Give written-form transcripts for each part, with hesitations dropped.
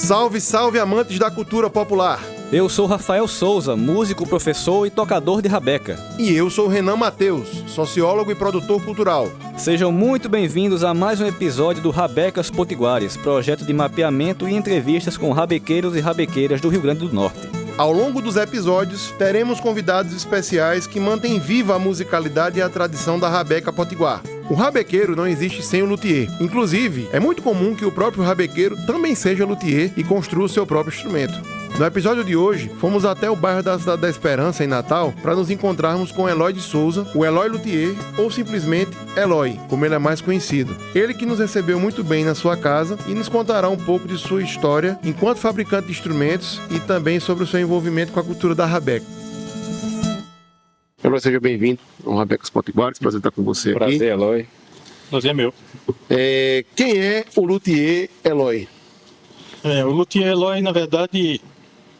Salve, salve, amantes da cultura popular! Eu sou Rafael Souza, músico, professor e tocador de rabeca. E eu sou Renan Mateus, sociólogo e produtor cultural. Sejam muito bem-vindos a mais um episódio do Rabecas Potiguares, projeto de mapeamento e entrevistas com rabequeiros e rabequeiras do Rio Grande do Norte. Ao longo dos episódios, teremos convidados especiais que mantêm viva a musicalidade e a tradição da rabeca potiguar. O rabequeiro não existe sem o luthier. Inclusive, é muito comum que o próprio rabequeiro também seja luthier e construa o seu próprio instrumento. No episódio de hoje, fomos até o bairro da Cidade da Esperança, em Natal, para nos encontrarmos com Eloy de Souza, o Eloy Luthier, ou simplesmente Eloy, como ele é mais conhecido. Ele que nos recebeu muito bem na sua casa e nos contará um pouco de sua história enquanto fabricante de instrumentos e também sobre o seu envolvimento com a cultura da rabeca. Eloy, seja bem-vindo ao Rabecas Potiguares, prazer estar com você aqui. Prazer, Eloy. Prazer é meu. Quem é o Luthier Eloy? O Luthier Eloy, na verdade,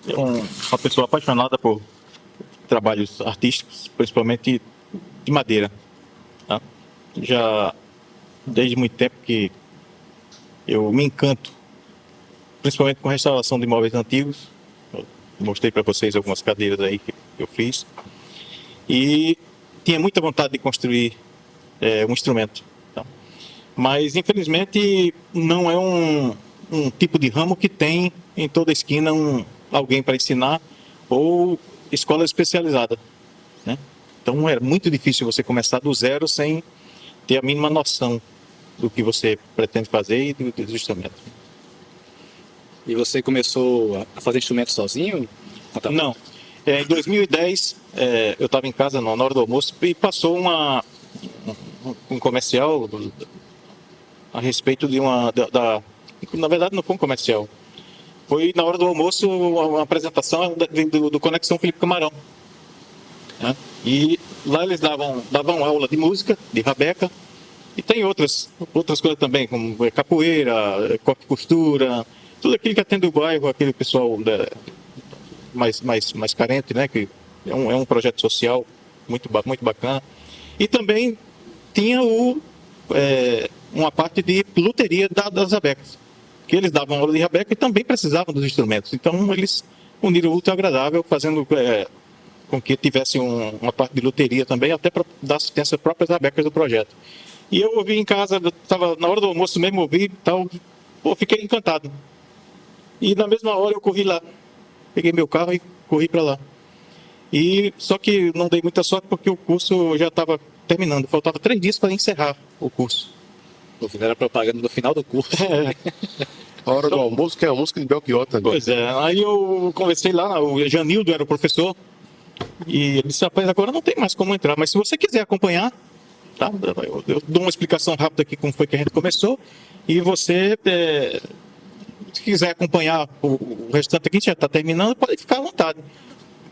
é uma pessoa apaixonada por trabalhos artísticos, principalmente de madeira. Tá? Já desde muito tempo que eu me encanto, principalmente com restauração de imóveis antigos. Eu mostrei para vocês algumas cadeiras aí que eu fiz. E tinha muita vontade de construir um instrumento. Tá? Mas, infelizmente, não é um tipo de ramo que tem em toda esquina alguém para ensinar ou escola especializada, né? Então é muito difícil você começar do zero sem ter a mínima noção do que você pretende fazer e dos instrumentos. E você começou a fazer instrumentos sozinho? Não. Em 2010, eu estava em casa na hora do almoço e passou um comercial a respeito de na verdade não foi um comercial. Foi na hora do almoço uma apresentação do Conexão Felipe Camarão. Né? E lá eles davam aula de música, de rabeca, e tem outras coisas também, como capoeira, corte e costura, tudo aquilo que atende o bairro, aquele pessoal mais carente, né? Que é um projeto social muito bacana. E também tinha uma parte de luteria das rabecas, que eles davam aula de rabeca e também precisavam dos instrumentos. Então eles uniram o útil ao agradável, fazendo com que tivesse uma parte de luteria também, até para dar assistência às próprias rabecas do projeto. E eu ouvi em casa, estava na hora do almoço mesmo, ouvi tal, fiquei encantado. E na mesma hora eu corri lá, peguei meu carro e corri para lá. Só que não dei muita sorte porque o curso já estava terminando, faltava 3 dias para encerrar o curso. Era propaganda no final do curso. A hora do almoço, que é a música de Belchior também. Pois é, aí eu conversei lá, o Janildo era o professor, e ele disse, rapaz, agora não tem mais como entrar, mas se você quiser acompanhar, tá? Eu dou uma explicação rápida aqui como foi que a gente começou, e você, se quiser acompanhar o restante aqui, já está terminando, pode ficar à vontade,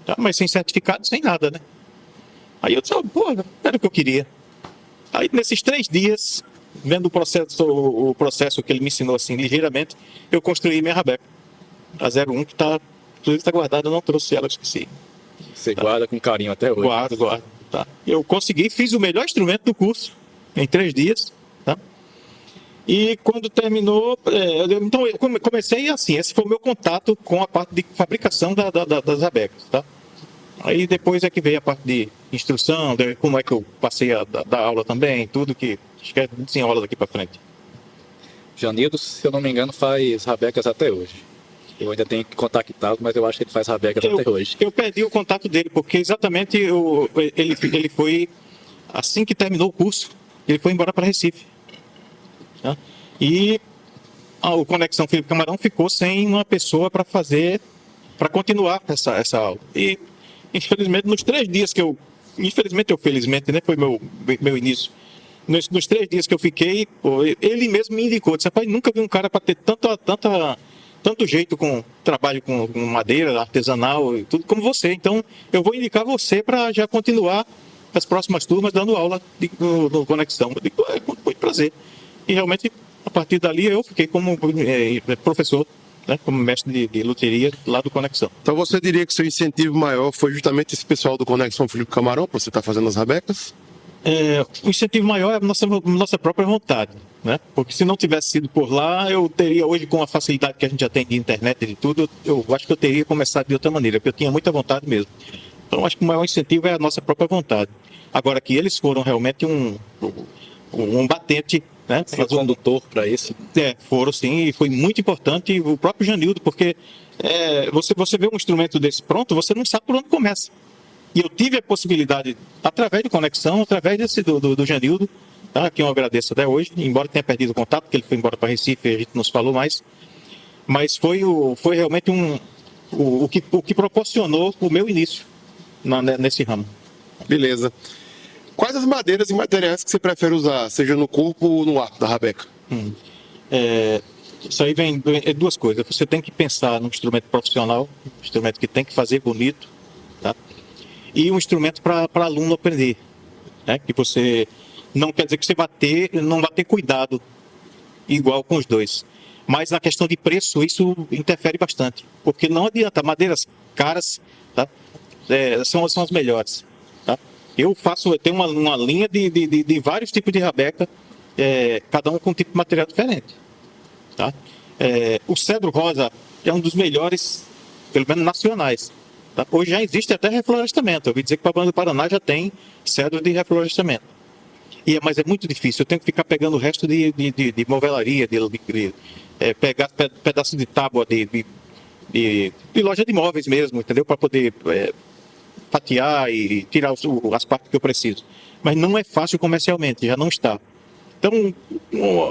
tá? Mas sem certificado, sem nada, né? Aí eu disse, era o que eu queria. Aí nesses 3 dias, vendo o processo que ele me ensinou assim ligeiramente, eu construí minha rabeca, a 01, que está guardada, eu não trouxe ela, eu esqueci. Você guarda com carinho até hoje? Guardo. Tá. Eu consegui, fiz o melhor instrumento do curso em 3 dias. Tá? E quando terminou, então eu comecei assim, esse foi o meu contato com a parte de fabricação das rabecas. Tá? Aí depois é que veio a parte de instrução, como é que eu passei a dar aula também, tudo que acho que é desenrola daqui para frente. Janildo, se eu não me engano, faz rabecas até hoje. Eu ainda tenho que contactá-lo, mas eu acho que ele faz rabecas até hoje. Eu perdi o contato dele, porque exatamente ele foi, assim que terminou o curso, ele foi embora para Recife. Tá? E o Conexão Felipe Camarão ficou sem uma pessoa para continuar essa aula. E, infelizmente, nos 3 dias que felizmente, né, foi meu início. Nos 3 dias que eu fiquei, ele mesmo me indicou, disse, rapaz, nunca vi um cara para ter tanto jeito com trabalho com madeira, artesanal e tudo como você. Então, eu vou indicar você para já continuar as próximas turmas dando aula no Conexão. Eu digo, com muito prazer. E realmente, a partir dali, eu fiquei como professor, né, como mestre de luteria lá do Conexão. Então você diria que seu incentivo maior foi justamente esse pessoal do Conexão Felipe Camarão, para você estar fazendo as rabecas? O incentivo maior é a nossa própria vontade. né? Porque se não tivesse sido por lá, eu teria hoje, com a facilidade que a gente já tem de internet e de tudo, eu acho que eu teria começado de outra maneira, porque eu tinha muita vontade mesmo. Então, acho que o maior incentivo é a nossa própria vontade. Agora que eles foram realmente um batente, né? Um condutor para isso. Foram sim, e foi muito importante o próprio Janildo, porque você vê um instrumento desse pronto, você não sabe por onde começa. E eu tive a possibilidade, através de conexão, através do Janildo, tá? Que eu agradeço até hoje, embora tenha perdido o contato, porque ele foi embora para Recife e a gente não se falou mais. Mas foi realmente o que proporcionou o meu início nesse ramo. Beleza. Quais as madeiras e materiais que você prefere usar, seja no corpo ou no arco da rabeca? Isso aí vem duas coisas. Você tem que pensar num instrumento profissional, um instrumento que tem que fazer bonito, tá? E um instrumento para aluno aprender, né? Que você não quer dizer que você não vai ter cuidado igual com os dois. Mas na questão de preço, isso interfere bastante. Porque não adianta, madeiras caras, tá? São as melhores. Tá? Eu tenho uma linha de vários tipos de rabeca, cada um com um tipo de material diferente. Tá? O cedro rosa é um dos melhores, pelo menos nacionais. Tá? Hoje já existe até reflorestamento. Eu ouvi dizer que para a Banda do Paraná já tem cedro de reflorestamento. Mas é muito difícil. Eu tenho que ficar pegando o resto de movelaria, pegar pedaço de tábua de loja de imóveis mesmo, entendeu? Para poder fatiar e tirar as partes que eu preciso. Mas não é fácil comercialmente, já não está. Então,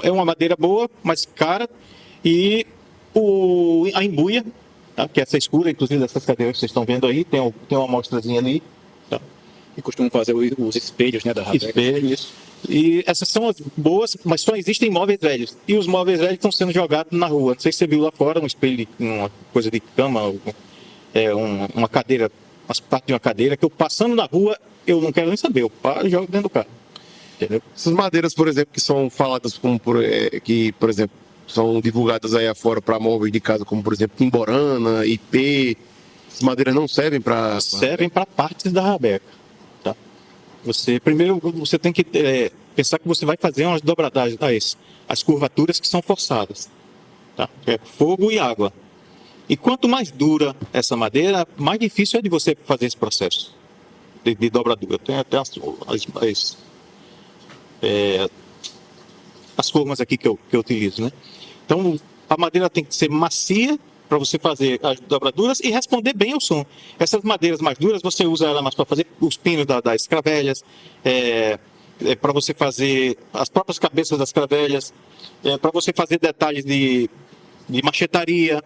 é uma madeira boa, mas cara. E a embuia, tá? Que é essa escura, inclusive dessas cadeiras que vocês estão vendo aí, tem uma amostrazinha ali. Tá? E costumam fazer os espelhos, né, da rabeca. Espelhos. E essas são as boas, mas só existem móveis velhos. E os móveis velhos estão sendo jogados na rua. Não sei se você viu lá fora um espelho, uma coisa de cama, uma cadeira, umas partes de uma cadeira, que eu passando na rua, eu não quero nem saber, eu paro e jogo dentro do carro. Entendeu? Essas madeiras, por exemplo, que são faladas como, por exemplo, são divulgadas aí afora para móveis de casa, como, por exemplo, timborana, IP, essas madeiras não servem para... Servem para partes da rabeca. Tá? Primeiro, você tem que pensar que você vai fazer umas dobradagens, as curvaturas que são forçadas. Tá? É fogo e água. E quanto mais dura essa madeira, mais difícil é de você fazer esse processo de dobradura. Tem até as formas aqui que eu utilizo, né? Então, a madeira tem que ser macia para você fazer as dobraduras e responder bem ao som. Essas madeiras mais duras, você usa ela mais para fazer os pinos das escravelhas, para você fazer as próprias cabeças das escravelhas, para você fazer detalhes de machetaria,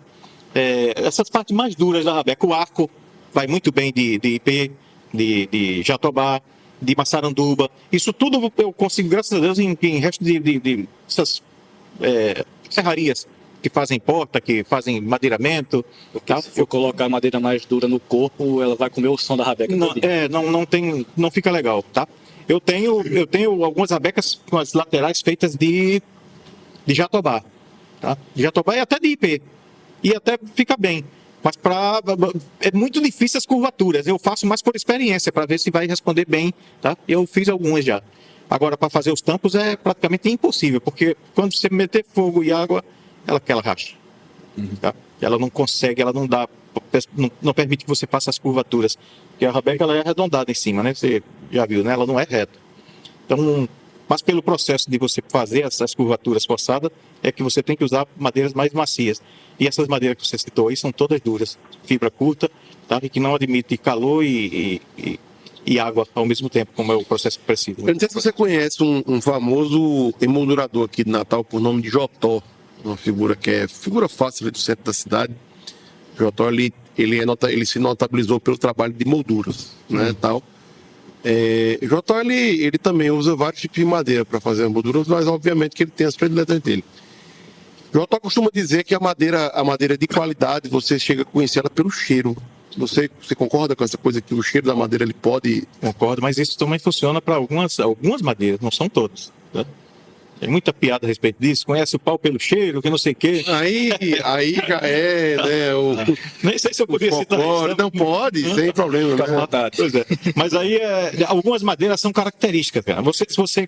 essas partes mais duras da rabeca. O arco vai muito bem de IP, de jatobá, de maçaranduba. Isso tudo eu consigo, graças a Deus, em resto dessas serrarias que fazem porta, que fazem madeiramento. Tá? Se for colocar a madeira mais dura no corpo, ela vai comer o som da rabeca. Não fica legal, tá? Eu tenho algumas rabecas com as laterais feitas de jatobá, tá? De jatobá e até de IP. E até fica bem. Mas é muito difícil as curvaturas. Eu faço mais por experiência, para ver se vai responder bem, tá? Eu fiz algumas já. Agora, para fazer os tampos é praticamente impossível, porque quando você meter fogo e água, ela racha. Tá? Ela não consegue, ela não dá, não permite que você faça as curvaturas. Porque a rabeca ela é arredondada em cima, né? Você já viu, né? Ela não é reta. Então, mas pelo processo de você fazer essas curvaturas forçadas, é que você tem que usar madeiras mais macias. E essas madeiras que você citou aí são todas duras, fibra curta, tá? E que não admite calor e água ao mesmo tempo, como é o processo que precisa. Eu não sei se você conhece um famoso emoldurador aqui de Natal por nome de Jotó, uma figura que é figura fácil ali do centro da cidade. Jotó, ele se notabilizou pelo trabalho de molduras, né, tal. Jotó, ele também usa vários tipos de madeira para fazer molduras, mas obviamente que ele tem as prediletas dele. Jotó costuma dizer que a madeira de qualidade, você chega a conhecer ela pelo cheiro. Você concorda com essa coisa que o cheiro da madeira ele pode... Concordo, mas isso também funciona para algumas madeiras, não são todas. Tá? Tem muita piada a respeito disso. Conhece o pau pelo cheiro, que não sei o quê. Aí já né? Nem sei se eu podia citar isso. Não pode, sem problema. Fica à vontade. Pois é. Mas aí algumas madeiras são características, cara. Se você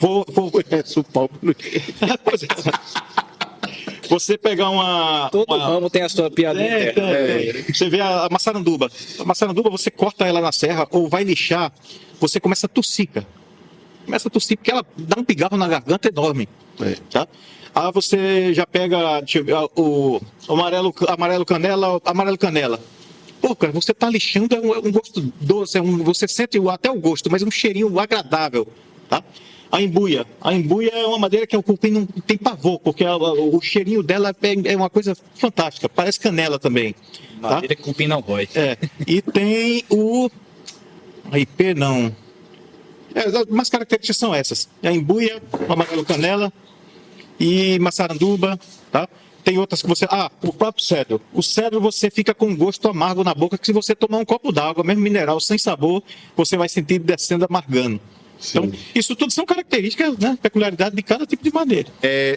Conhece o palco. Pois é. Você pegar Todo ramo tem a sua piadinha interna. Você vê a maçaranduba. A maçaranduba, você corta ela na serra ou vai lixar, você começa a tossir, cara. Começa a tossir porque ela dá um pigarro na garganta enorme. Tá? Aí você já pega o amarelo canela. Pô, cara, você tá lixando, é um gosto doce, você sente até o gosto, mas é um cheirinho agradável, tá? A embuia é uma madeira que o cupim não tem pavor, porque o cheirinho dela é uma coisa fantástica, parece canela também. Tá? Madeira que cupim não rói. E tem a IP não. As características são essas. A embuia, o amarelo canela e maçaranduba, tá? Tem outras que você... o próprio cedro. O cedro você fica com um gosto amargo na boca, que se você tomar um copo d'água, mesmo mineral, sem sabor, você vai sentir descendo amargando. Então, isso tudo são características, né? Peculiaridade de cada tipo de madeira.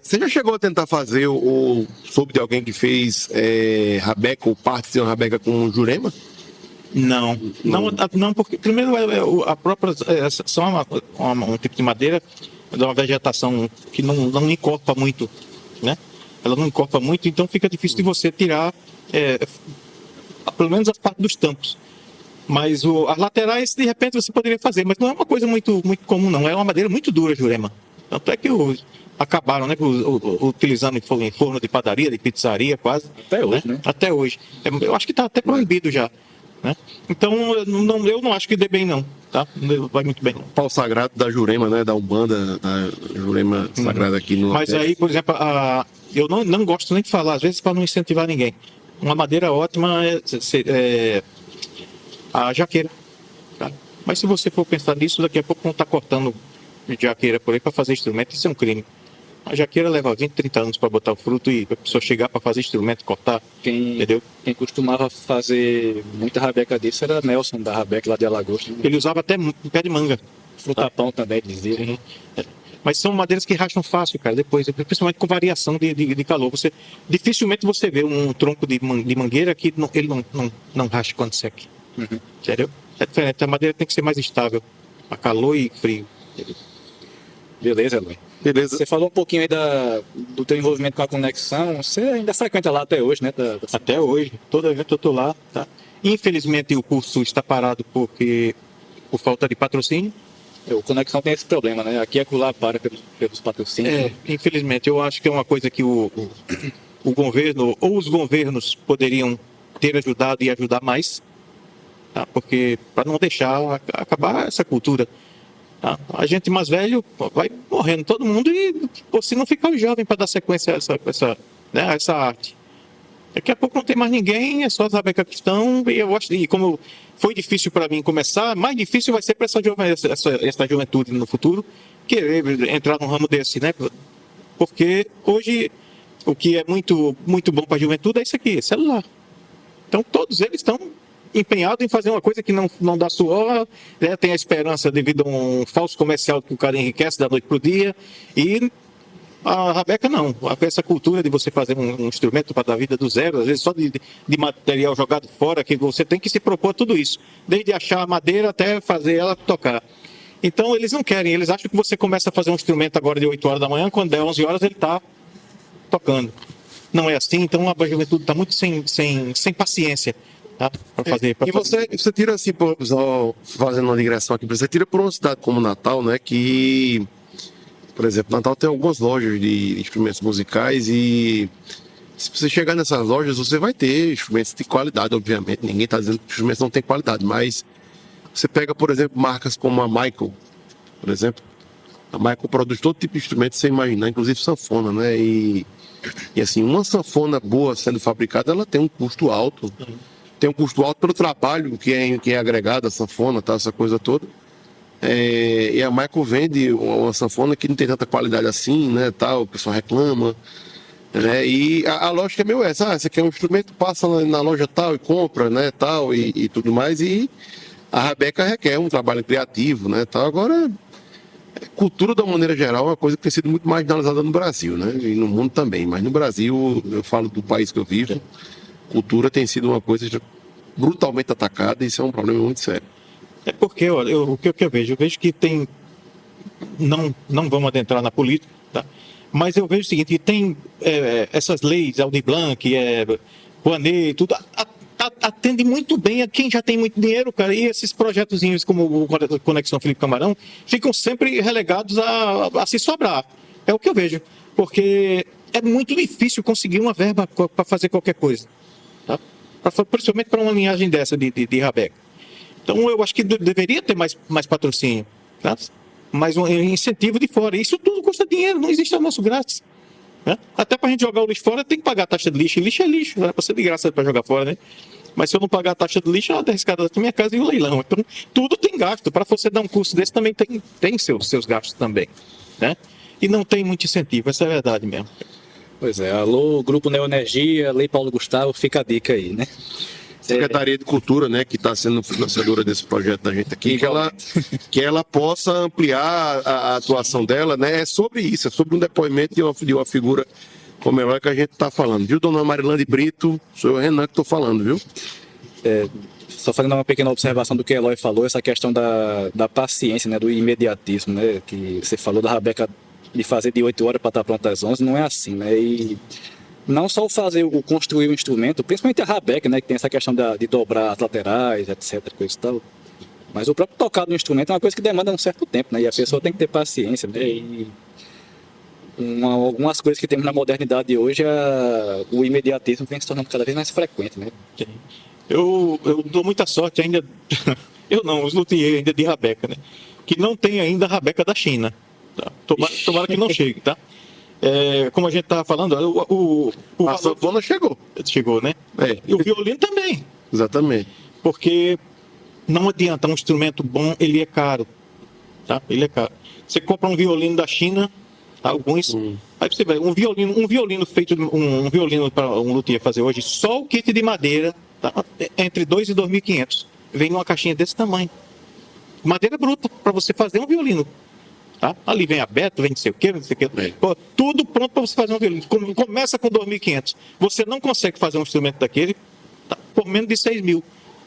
Você já chegou a tentar fazer ou soube de alguém que fez rabeca ou parte de uma rabeca com jurema? Não, porque primeiro a própria são um tipo de madeira de uma vegetação que não encorpa muito, né? Ela não encorpa muito, então fica difícil de você tirar pelo menos as partes dos tampos. Mas as laterais, de repente, você poderia fazer, mas não é uma coisa muito, muito comum, não. É uma madeira muito dura, jurema. Tanto é que acabaram, né, utilizando em forno de padaria, de pizzaria, quase. Até hoje, né? Até hoje. Eu acho que está até proibido já. Né? Então, eu não acho que dê bem, não. Tá? Vai muito bem. Pau sagrado da Jurema, né? Da Umbanda, da Jurema sagrada aqui no Mas aí, por exemplo, eu não gosto nem de falar, às vezes, para não incentivar ninguém. Uma madeira ótima é a jaqueira. Tá? Mas se você for pensar nisso, daqui a pouco não está cortando jaqueira por aí para fazer instrumento, isso é um crime. A jaqueira leva 20, 30 anos para botar o fruto e a pessoa chegar para fazer instrumento, cortar, entendeu? Quem costumava fazer muita rabeca disso era Nelson, da rabeca lá de Alagoas. Né? Ele usava até pé de manga. Frutapão também, dizia. Uhum. Mas são madeiras que racham fácil, cara, depois, principalmente com variação de calor. Dificilmente você vê um tronco de mangueira que ele não racha quando seca. Uhum. Entendeu? É diferente, a madeira tem que ser mais estável a calor e frio. Entendeu? Beleza, Eloy. Beleza. Você falou um pouquinho aí do teu envolvimento com a Conexão. Você ainda frequenta lá até hoje, né? Até hoje. Todo evento eu estou lá. Tá? Infelizmente o curso está parado por falta de patrocínio. O Conexão tem esse problema, né? Aqui é acolá para pelos patrocínios. Infelizmente. Eu acho que é uma coisa que o governo ou os governos poderiam ter ajudado e ajudar mais. Tá? Porque para não deixar acabar essa cultura. Tá? A gente mais velho vai morrendo todo mundo e se não ficar jovem para dar sequência a essa arte. Daqui a pouco não tem mais ninguém, é só saber a questão. E eu acho, e como foi difícil para mim começar, mais difícil vai ser para essa juventude no futuro querer entrar num ramo desse, né? Porque hoje o que é muito, muito bom para a juventude é isso aqui, celular. Então todos eles estão empenhado em fazer uma coisa que não dá suor, né? Tem a esperança devido a um falso comercial que o cara enriquece da noite para o dia, e a rabeca não, essa cultura de você fazer um instrumento para dar vida do zero, às vezes só de material jogado fora, que você tem que se propor tudo isso, desde achar a madeira até fazer ela tocar. Então eles não querem, eles acham que você começa a fazer um instrumento agora de 8 horas da manhã, quando der 11 horas ele está tocando. Não é assim, então a juventude está muito sem paciência. Tá? E você tira assim, só fazendo uma digressão aqui, você tira por uma cidade como Natal, né, que, por exemplo, Natal tem algumas lojas de instrumentos musicais e se você chegar nessas lojas, você vai ter instrumentos de qualidade, obviamente, ninguém está dizendo que os instrumentos não têm qualidade, mas você pega, por exemplo, marcas como a Michael, por exemplo, a Michael produz todo tipo de instrumento sem imaginar, inclusive sanfona, né, e assim, uma sanfona boa sendo fabricada, ela tem um custo alto. Tem um custo alto pelo trabalho que é agregado, a sanfona, tá, essa coisa toda. E a Michael vende uma sanfona que não tem tanta qualidade assim, né, tal, o pessoal reclama. Né, e a lógica é meio essa, você quer um instrumento, passa na loja tal e compra, né, tal, e tudo mais. E a rabeca requer um trabalho criativo, né, tal. Agora, cultura, da maneira geral, é uma coisa que tem sido muito marginalizada no Brasil, né, e no mundo também. Mas no Brasil, eu falo do país que eu vivo, cultura tem sido uma coisa brutalmente atacada e isso é um problema muito sério. É porque, olha, o que eu vejo? Eu vejo que tem não vamos adentrar na política, tá? Mas eu vejo o seguinte, que tem essas leis, Aldir Blanc, Rouanet, tudo, atende muito bem a quem já tem muito dinheiro, cara, e esses projetozinhos como o Conexão Felipe Camarão ficam sempre relegados a se sobrar. É o que eu vejo, porque é muito difícil conseguir uma verba para fazer qualquer coisa, tá? Principalmente para uma linhagem dessa de rabeca. Então eu acho que deveria ter mais patrocínio, tá? Mais um incentivo de fora. Isso tudo custa dinheiro, não existe almoço grátis, né? Até para a gente jogar o lixo fora tem que pagar a taxa de lixo. E lixo é lixo, não é para ser de graça para jogar fora, né? Mas se eu não pagar a taxa de lixo, ela dá escada da minha casa e o leilão. Então tudo tem gasto. Para você dar um curso desse também tem seus gastos também, né? E não tem muito incentivo, essa é a verdade mesmo. Pois é, alô, Grupo Neoenergia, Lei Paulo Gustavo, fica a dica aí, né? Secretaria de Cultura, né, que está sendo financiadora desse projeto da gente aqui, que ela possa ampliar a atuação dela, né? É sobre isso, é sobre um depoimento de uma figura como ela que a gente está falando, viu, dona Marilande Brito? Sou eu, Renan, que estou falando, viu? Só fazendo uma pequena observação do que Eloy falou, essa questão da paciência, né, do imediatismo, né, que você falou da rabeca de fazer de 8 horas para estar pronta às 11, não é assim, né? E não só construir o instrumento, principalmente a rabeca, né, que tem essa questão de dobrar as laterais, etc, coisa e tal. Mas o próprio tocar do instrumento é uma coisa que demanda um certo tempo, né? E a pessoa tem que ter paciência, né? E algumas coisas que temos na modernidade hoje, o imediatismo vem se tornando cada vez mais frequente, né? Eu dou muita sorte ainda, eu não, os luthiers ainda de rabeca, né? Que não tem ainda a rabeca da China. Tá? Tomara que não chegue, tá? Como a gente estava falando, a sanfona chegou. Chegou, né? E o violino também. Exatamente. Porque não adianta, um instrumento bom, ele é caro. Tá? Ele é caro. Você compra um violino da China, tá? Alguns. Aí você vai, um violino feito, um violino para um luthier fazer hoje, só o kit de madeira, tá? Entre 2 e 2.500. Vem numa caixinha desse tamanho. Madeira bruta, para você fazer um violino. Tá? Ali vem aberto, vem não sei o quê, Pô, tudo pronto para você fazer um violino. Começa com 2.500. Você não consegue fazer um instrumento daquele, tá, por menos de 6 mil.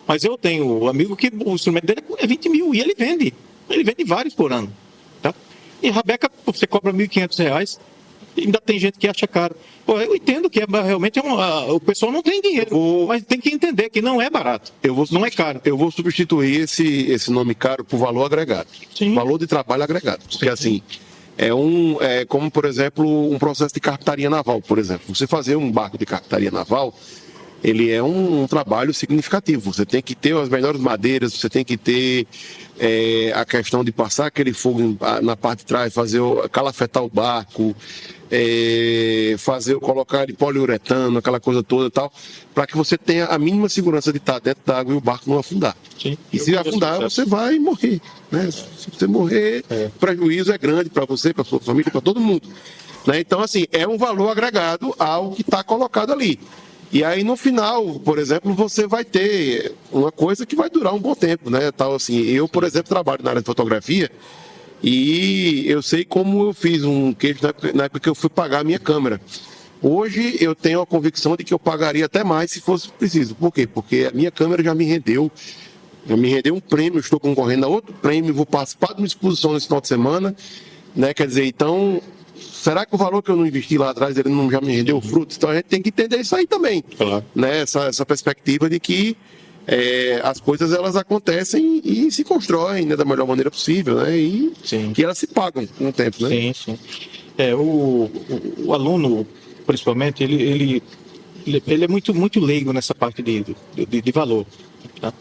Mas eu tenho um amigo que o instrumento dele é 20 mil e ele vende. Ele vende vários por ano. Tá? E rabeca, você cobra R$1.500. Ainda tem gente que acha caro. Pô, eu entendo que realmente o pessoal não tem dinheiro, mas tem que entender que não é barato. Não é caro. Eu vou substituir esse nome caro por valor agregado. Sim. Valor de trabalho agregado. Porque assim, é como, por exemplo, um processo de carpintaria naval, por exemplo. Você fazer um barco de carpintaria naval, ele é um trabalho significativo. Você tem que ter as melhores madeiras, você tem que ter a questão de passar aquele fogo na parte de trás, calafetar o barco, colocar de poliuretano, aquela coisa toda e tal, para que você tenha a mínima segurança de estar dentro da água e o barco não afundar. Sim. E se afundar, você vai morrer, né? Se você morrer, o prejuízo é grande para você, para sua família, para todo mundo, né? Então, assim, é um valor agregado ao que está colocado ali. E aí, no final, por exemplo, você vai ter uma coisa que vai durar um bom tempo, né? Tal assim, eu, por exemplo, trabalho na área de fotografia e eu sei como eu fiz um queijo na época que eu fui pagar a minha câmera. Hoje eu tenho a convicção de que eu pagaria até mais se fosse preciso. Por quê? Porque a minha câmera já me rendeu um prêmio, estou concorrendo a outro prêmio, vou participar de uma exposição nesse final de semana, né? Quer dizer, então, será que o valor que eu não investi lá atrás, ele não já me rendeu frutos? Então a gente tem que entender isso aí também, claro, né? Essa perspectiva de que as coisas elas acontecem e se constroem, né, da melhor maneira possível, né? E que elas se pagam com o tempo, né? Sim, sim. O aluno, principalmente, ele é muito leigo nessa parte de valor, tá?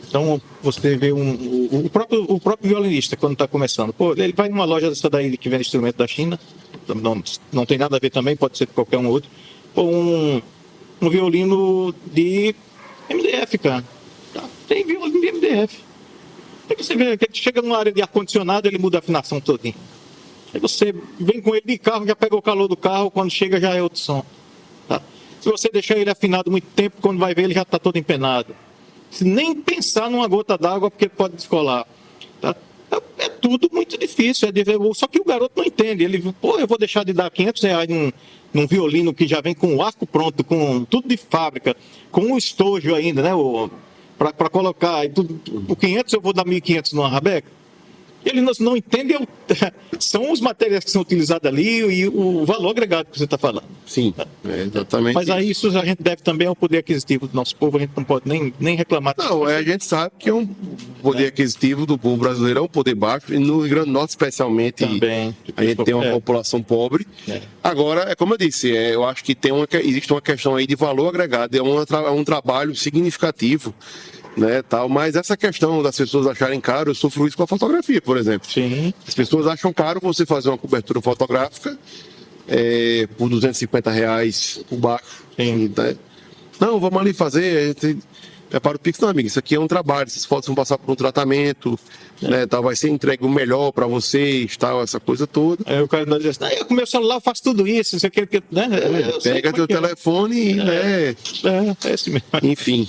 Então, você vê o próprio violinista, quando está começando, pô, ele vai numa loja dessa daí que vende instrumento da China, não tem nada a ver também, pode ser qualquer um outro, pô, um violino de MDF, cara. Tá? Tem violino de MDF. Aí você vê que ele chega numa área de ar-condicionado, ele muda a afinação todinha. Aí você vem com ele de carro, já pega o calor do carro, quando chega já é outro som. Tá? Se você deixar ele afinado muito tempo, quando vai ver ele já está todo empenado. Se nem pensar numa gota d'água, porque ele pode descolar. Tá? É tudo muito difícil. Só que o garoto não entende. Ele, pô, eu vou deixar de dar R$500 num violino que já vem com o arco pronto, com tudo de fábrica, com o estojo ainda, né? Para colocar. E tudo, por 500 eu vou dar 1.500 numa rabeca. Ele não entende, são os materiais que são utilizados ali e o valor agregado que você está falando. Sim, exatamente. Mas aí isso a gente deve também ao poder aquisitivo do nosso povo, a gente não pode nem reclamar. Não, a gente sabe que é um poder aquisitivo do povo brasileiro é um poder baixo, e no Rio Grande do Norte especialmente Também. a gente tem uma população pobre. Agora, é como eu disse, eu acho que existe uma questão aí de valor agregado, é um trabalho significativo, né, tal, mas essa questão das pessoas acharem caro, eu sofro isso com a fotografia, por exemplo. Sim. As pessoas acham caro você fazer uma cobertura fotográfica por R$ 250 por baixo. Sim. Né? Não, vamos ali fazer. Para o Pix, não, amigo, isso aqui é um trabalho, essas fotos vão passar por um tratamento, né, tal, vai ser entregue o melhor para vocês, tal, essa coisa toda. Aí o cara diz assim, com o meu celular eu faço tudo isso, você quer que... Né? Pega teu telefone e, né... É assim mesmo. Enfim.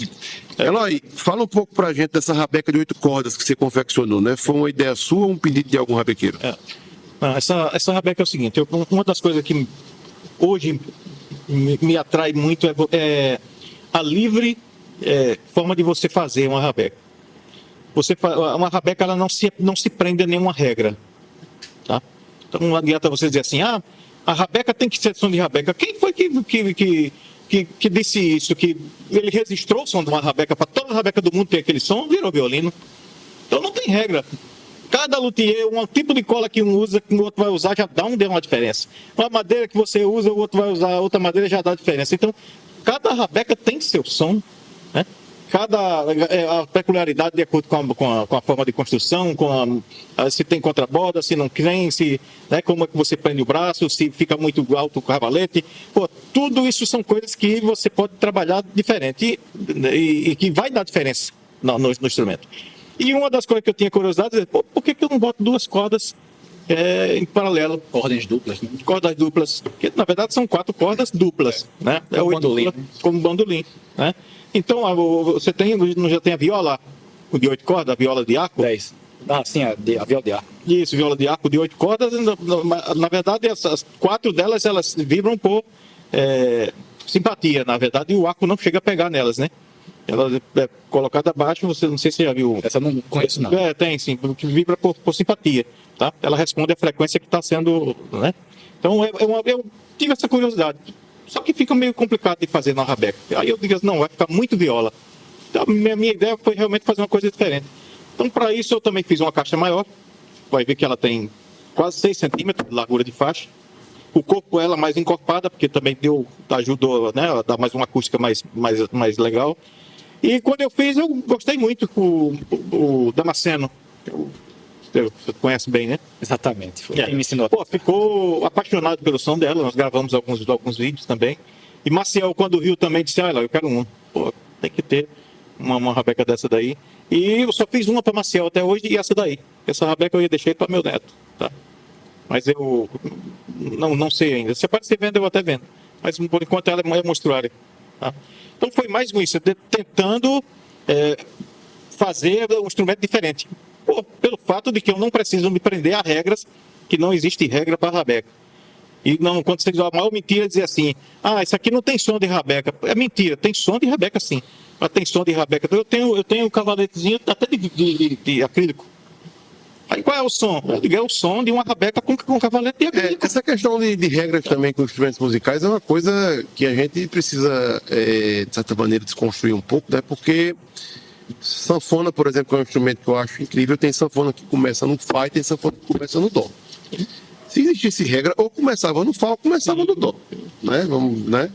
Eloy, fala um pouco pra gente dessa rabeca de 8 cordas que você confeccionou, né? Foi uma ideia sua ou um pedido de algum rabequeiro? Não, essa rabeca é o seguinte, uma das coisas que hoje me atrai muito é a livre forma de você fazer uma rabeca. Uma rabeca ela não se prende a nenhuma regra. Tá? Então não adianta você dizer assim, a rabeca tem que ser som de rabeca. Quem foi que disse isso? Que ele registrou o som de uma rabeca para toda a rabeca do mundo ter aquele som, virou violino. Então não tem regra. Cada luthier, um tipo de cola que um usa, que o outro vai usar, já dá uma diferença. Uma madeira que você usa, o outro vai usar outra madeira, já dá diferença. Então, cada rabeca tem seu som, né? A peculiaridade de acordo com a forma de construção, se tem contraborda, se não tem, né, como é que você prende o braço, se fica muito alto o cavalete. Tudo isso são coisas que você pode trabalhar diferente e que vai dar diferença no instrumento. E uma das coisas que eu tinha curiosidade é, por que eu não boto 2 cordas em paralelo? Ordens duplas, né? Cordas duplas, que na verdade são 4 cordas duplas, né? Como bandolim. Como bandolim, né? Então, você já tem a viola de 8 cordas, a viola de arco? 10. Sim, a viola de arco. Isso, viola de arco de 8 cordas. Na verdade, essas 4 delas, elas vibram por simpatia. Na verdade, o arco não chega a pegar nelas, né? Ela é colocada abaixo, não sei se você já viu. Essa eu não conheço, não. Tem sim, que vibra por simpatia, tá? Ela responde à frequência que está sendo, né? Então, eu tive essa curiosidade. Só que fica meio complicado de fazer na rabeca. Aí eu digo, não, vai ficar muito viola. Então, minha ideia foi realmente fazer uma coisa diferente. Então, para isso, eu também fiz uma caixa maior. Vai ver que ela tem quase 6 centímetros de largura de faixa. O corpo ela mais encorpada, porque também ajudou, né, a dar mais uma acústica mais legal. E quando eu fiz, eu gostei muito. O Damasceno, você conhece bem, né? Exatamente. Foi quem me ensinou. Ficou apaixonado pelo som dela. Nós gravamos alguns vídeos também. E Maciel, quando viu, também disse, eu quero um. Tem que ter uma rabeca dessa daí. E eu só fiz uma para Maciel até hoje e essa daí. Essa rabeca eu ia deixar para meu neto, tá? Mas eu não sei ainda. Se aparecer venda, eu até vendo. Mas por enquanto ela é mostruária, tá? Então foi mais isso, tentando fazer um instrumento diferente. Pelo fato de que eu não preciso me prender a regras, que não existe regra para rabeca. E não, quando você diz a maior mentira, dizer assim, isso aqui não tem som de rabeca. É mentira, tem som de rabeca sim. Mas tem som de rabeca. Eu tenho um cavaletezinho até de acrílico. Aí qual é o som? Eu digo, é o som de uma rabeca com cavalete de acrílico. Essa questão de regras também com instrumentos musicais é uma coisa que a gente precisa, de certa maneira, desconstruir um pouco, né? Porque sanfona, por exemplo, que é um instrumento que eu acho incrível, tem sanfona que começa no Fá e tem sanfona que começa no Dó. Se existisse regra, ou começava no Fá ou começava no Dó, né? né?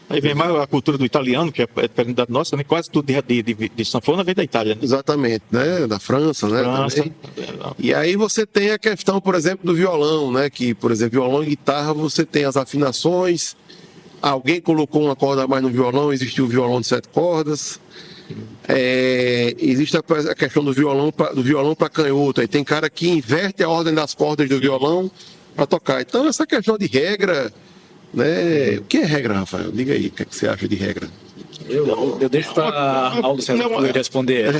Aí vem mais a cultura do italiano, que é diferente da nossa, né? Quase tudo de sanfona vem da Itália, né? Exatamente, né? Da França, né? Também. E aí você tem a questão, por exemplo, do violão, né? Que, por exemplo, violão e guitarra, você tem as afinações, alguém colocou uma corda a mais no violão, existiu o violão de 7 cordas. Existe a questão do violão para canhoto, aí tem cara que inverte a ordem das cordas do violão para tocar. Então essa questão de regra, né? O que é regra, Rafael? Diga aí, o que você acha de regra? Eu deixo para a Luciana responder.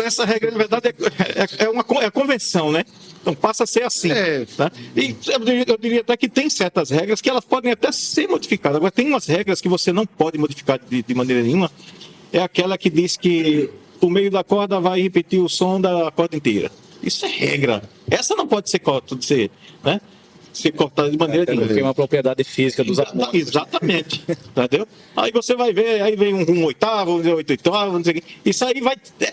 Essa regra, na verdade, é convenção, né? Então passa a ser assim. Tá? E eu diria até que tem certas regras que elas podem até ser modificadas. Agora, tem umas regras que você não pode modificar de maneira nenhuma. É aquela que diz que o meio da corda vai repetir o som da corda inteira. Isso é regra. Essa não pode ser cortada de maneira nenhuma. Porque é uma propriedade física dos harmônicos. Exatamente. Entendeu? Aí você vai ver, aí vem um oitavo, um oito oitavo, não sei o quê. Isso aí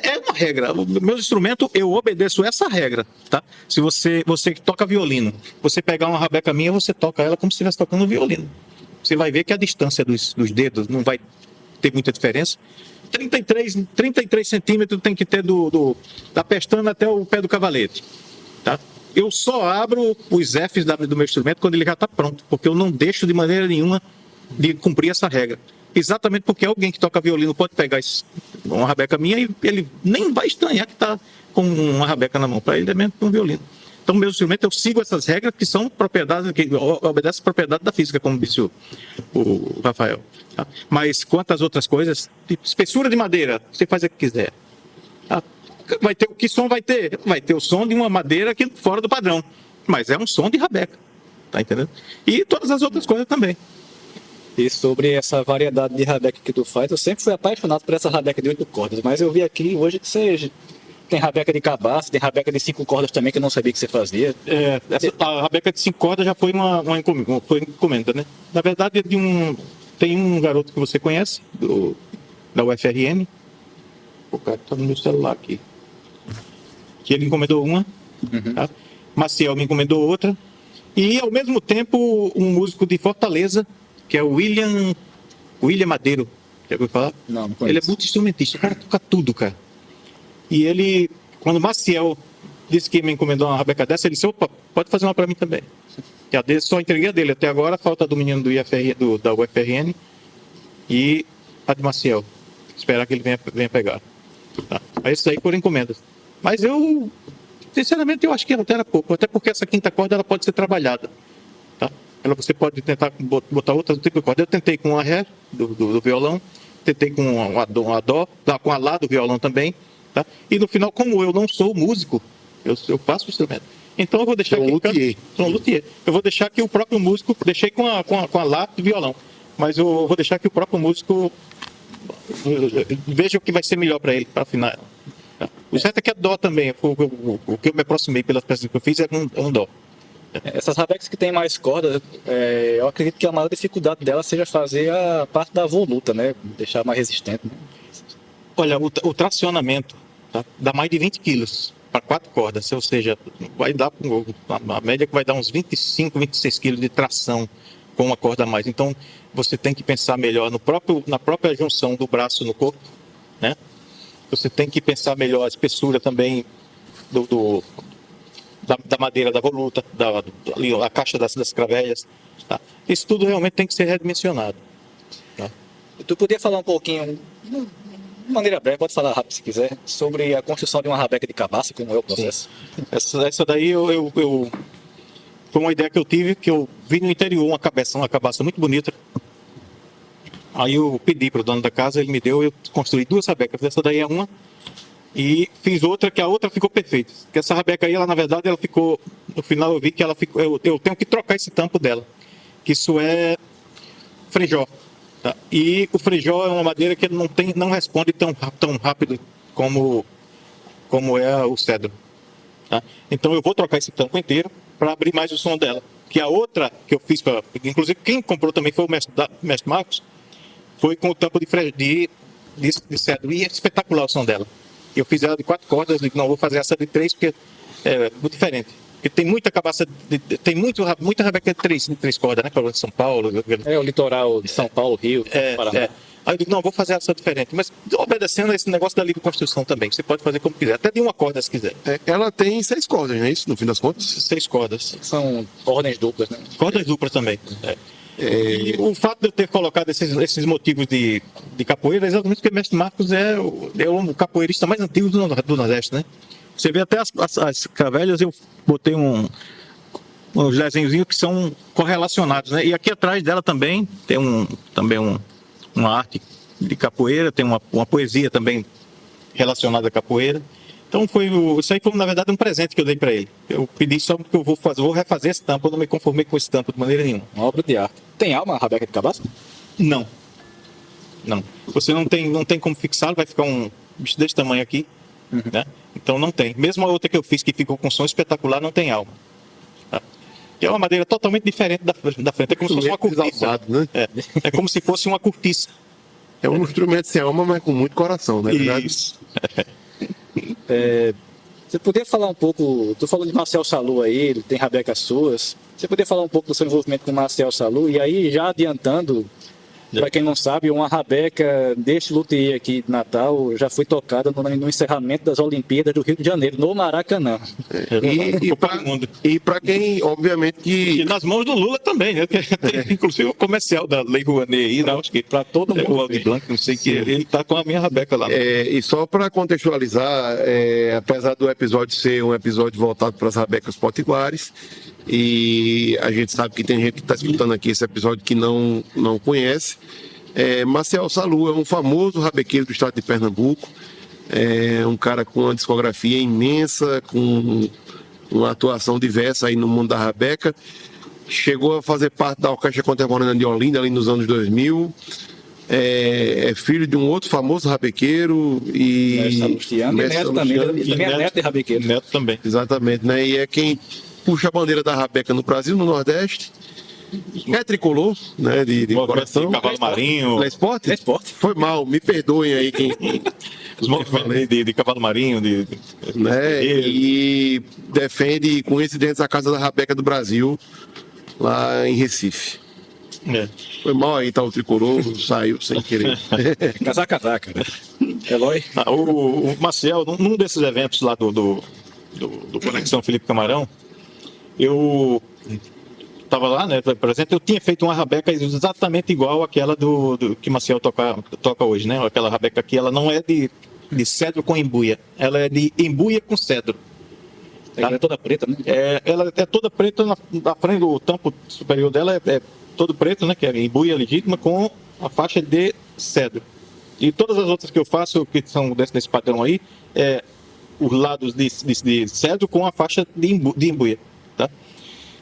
é uma regra. O meu instrumento, eu obedeço essa regra, tá? Se você que toca violino, você pegar uma rabeca minha, você toca ela como se estivesse tocando um violino. Você vai ver que a distância dos dedos não vai ter muita diferença. 33 centímetros tem que ter da pestana até o pé do cavalete, tá? Eu só abro os Fs do meu instrumento quando ele já está pronto, porque eu não deixo de maneira nenhuma de cumprir essa regra. Exatamente porque alguém que toca violino pode pegar uma rabeca minha e ele nem vai estranhar que está com uma rabeca na mão. Para ele é mesmo que um violino. Então, meu instrumento, eu sigo essas regras que são propriedades, que obedecem a propriedade da física, como disse o Rafael. Tá? Mas quanto às outras coisas, tipo espessura de madeira, você faz o que quiser. Tá? Vai ter, que som vai ter? Vai ter o som de uma madeira aqui fora do padrão, mas é um som de rabeca, tá entendendo? E todas as outras coisas também. E sobre essa variedade de rabeca que tu faz, eu sempre fui apaixonado por essa rabeca de 8 cordas, mas eu vi aqui hoje que você tem rabeca de cabaço, tem rabeca de 5 cordas também, que eu não sabia que você fazia. A rabeca de 5 cordas já foi uma encomenda, né? Na verdade, tem um garoto que você conhece, da UFRN, o cara está no meu celular aqui, que ele encomendou uma, tá? Maciel me encomendou outra, e ao mesmo tempo um músico de Fortaleza, que é o William Madeiro. Já ouviu falar? Não conheço. Ele é multi-instrumentista, o cara toca tudo, cara. E ele, quando o Maciel disse que me encomendou uma rabeca dessa, ele disse, opa, pode fazer uma para mim também. E a dele, só entreguei a dele até agora, falta do menino da UFRN e a de Maciel. Esperar que ele venha pegar. Tá? Aí isso aí foram encomendas. Mas eu, sinceramente, eu acho que até era pouco. Até porque essa quinta corda ela pode ser trabalhada. Tá? Você pode tentar botar outra tipo de corda. Eu tentei com a Ré do violão, tentei com a Dó, com a Lá do violão também. Tá? E no final, como eu não sou músico, eu faço o instrumento. Então eu vou deixar aqui. Sou um luthier. Eu vou deixar que o próprio músico. Deixei com a Lá do violão. Mas eu vou deixar que o próprio músico veja o que vai ser melhor para ele, para afinar. Tá? O certo é que a Dó também. O que eu me aproximei pelas peças que eu fiz é um Dó. Essas rabecas que tem mais cordas, eu acredito que a maior dificuldade dela seja fazer a parte da voluta, né? Deixar mais resistente. Né? Olha, o tracionamento, tá? Dá mais de 20 quilos para 4 cordas, ou seja, vai dar a média que vai dar uns 25, 26 quilos de tração com uma corda a mais. Então, você tem que pensar melhor na própria junção do braço no corpo, né? Você tem que pensar melhor a espessura também da madeira, da voluta, a caixa das cravelhas. Tá? Isso tudo realmente tem que ser redimensionado. Tá? Tu podia falar um pouquinho, de maneira breve, pode falar rápido se quiser, sobre a construção de uma rabeca de cabaça, como é o processo? Essa daí foi uma ideia que eu tive, que eu vi no interior uma cabaça muito bonita. Aí eu pedi para o dono da casa, ele me deu, eu construí 2 rabecas. Essa daí é uma, e fiz outra, que a outra ficou perfeita. Que essa rabeca aí, ela na verdade, ela ficou, no final eu vi que ela ficou, eu tenho que trocar esse tampo dela, que isso é frejó. Tá? E o frejó é uma madeira que não responde tão rápido como é o cedro. Tá? Então eu vou trocar esse tampo inteiro para abrir mais o som dela. Que a outra que eu fiz, inclusive quem comprou também foi o mestre Marcos, foi com o tampo de cedro. E é espetacular o som dela. Eu fiz ela de 4 cordas, não vou fazer essa de 3 porque é muito diferente. Porque tem muita cabaça, tem muita rabeca de 3 cordas, né? Para São Paulo. O litoral de São Paulo, Rio, Paraná. Aí eu digo, não, vou fazer essa diferente. Mas obedecendo a esse negócio da livre construção também. Você pode fazer como quiser, até de uma corda se quiser. Ela tem 6 cordas, não é isso, no fim das contas? 6 cordas. São ordens duplas, né? Cordas duplas também. E o fato de eu ter colocado esses motivos de capoeira é exatamente porque o mestre Marcos é o capoeirista mais antigo do Nordeste, né? Você vê até as cravelhas, eu botei uns desenhozinhos que são correlacionados, né? E aqui atrás dela também tem uma arte de capoeira, tem uma poesia também relacionada à capoeira. Então isso aí foi na verdade um presente que eu dei para ele. Eu pedi só porque eu vou refazer esse tampo, eu não me conformei com esse tampo de maneira nenhuma. Uma obra de arte. Tem alma a rabeca de cabaça? Não. Você não tem como fixá-lo, vai ficar um bicho desse tamanho aqui, né? Então não tem. Mesmo a outra que eu fiz, que ficou com som espetacular, não tem alma. Tá? Que é uma madeira totalmente diferente da frente. É como se fosse uma cortiça. Exaltado, né? É como se fosse uma cortiça. É um instrumento sem alma, mas com muito coração, né? Isso. Você poderia falar um pouco, tu falou de Marcel Salou aí, ele tem rabecas suas, você poderia falar um pouco do seu envolvimento com Marcel Salou, e aí já adiantando, para quem não sabe, uma rabeca deste luthier aqui de Natal já foi tocada no encerramento das Olimpíadas do Rio de Janeiro, no Maracanã. E para quem, obviamente, que... E nas mãos do Lula também, né? Tem, inclusive o comercial da Lei Rouanet aí, não, acho que para todo mundo. O Aldir Blanc, não sei que ele está com a minha rabeca lá. E só para contextualizar, apesar do episódio ser um episódio voltado para as rabecas potiguares, e a gente sabe que tem gente que está escutando aqui esse episódio que não conhece. Marcel Salou é um famoso rabequeiro do estado de Pernambuco, um cara com uma discografia imensa, com uma atuação diversa aí no mundo da rabeca. Chegou a fazer parte da Orquestra Contemporânea de Olinda ali nos anos 2000. É filho de um outro famoso rabequeiro e neto também, neto de rabequeiro. Neto também. Exatamente, né? E é quem puxa a bandeira da rabeca no Brasil, no Nordeste. É tricolor, né? De coração. Cavalo Marinho. É esporte? É esporte. Foi mal, me perdoem aí quem. Os movimentos de Cavalo Marinho, né? E defende, coincidentes, a Casa da Rabeca do Brasil, lá em Recife. Foi mal aí, tá? O tricolor saiu sem querer. Casaca, né? Eloy? O Marcel, num desses eventos lá do Conexão Felipe Camarão, eu estava lá, né, presente, eu tinha feito uma rabeca exatamente igual àquela do que Marcel toca hoje, né? Aquela rabeca aqui, ela não é de cedro com embuia, ela é de embuia com cedro. Tá? Ela é toda preta, né? Ela é toda preta, na frente do tampo superior dela é todo preto, né? Que é embuia legítima com a faixa de cedro. E todas as outras que eu faço, que são desse padrão aí, os lados de cedro com a faixa de embuia, tá?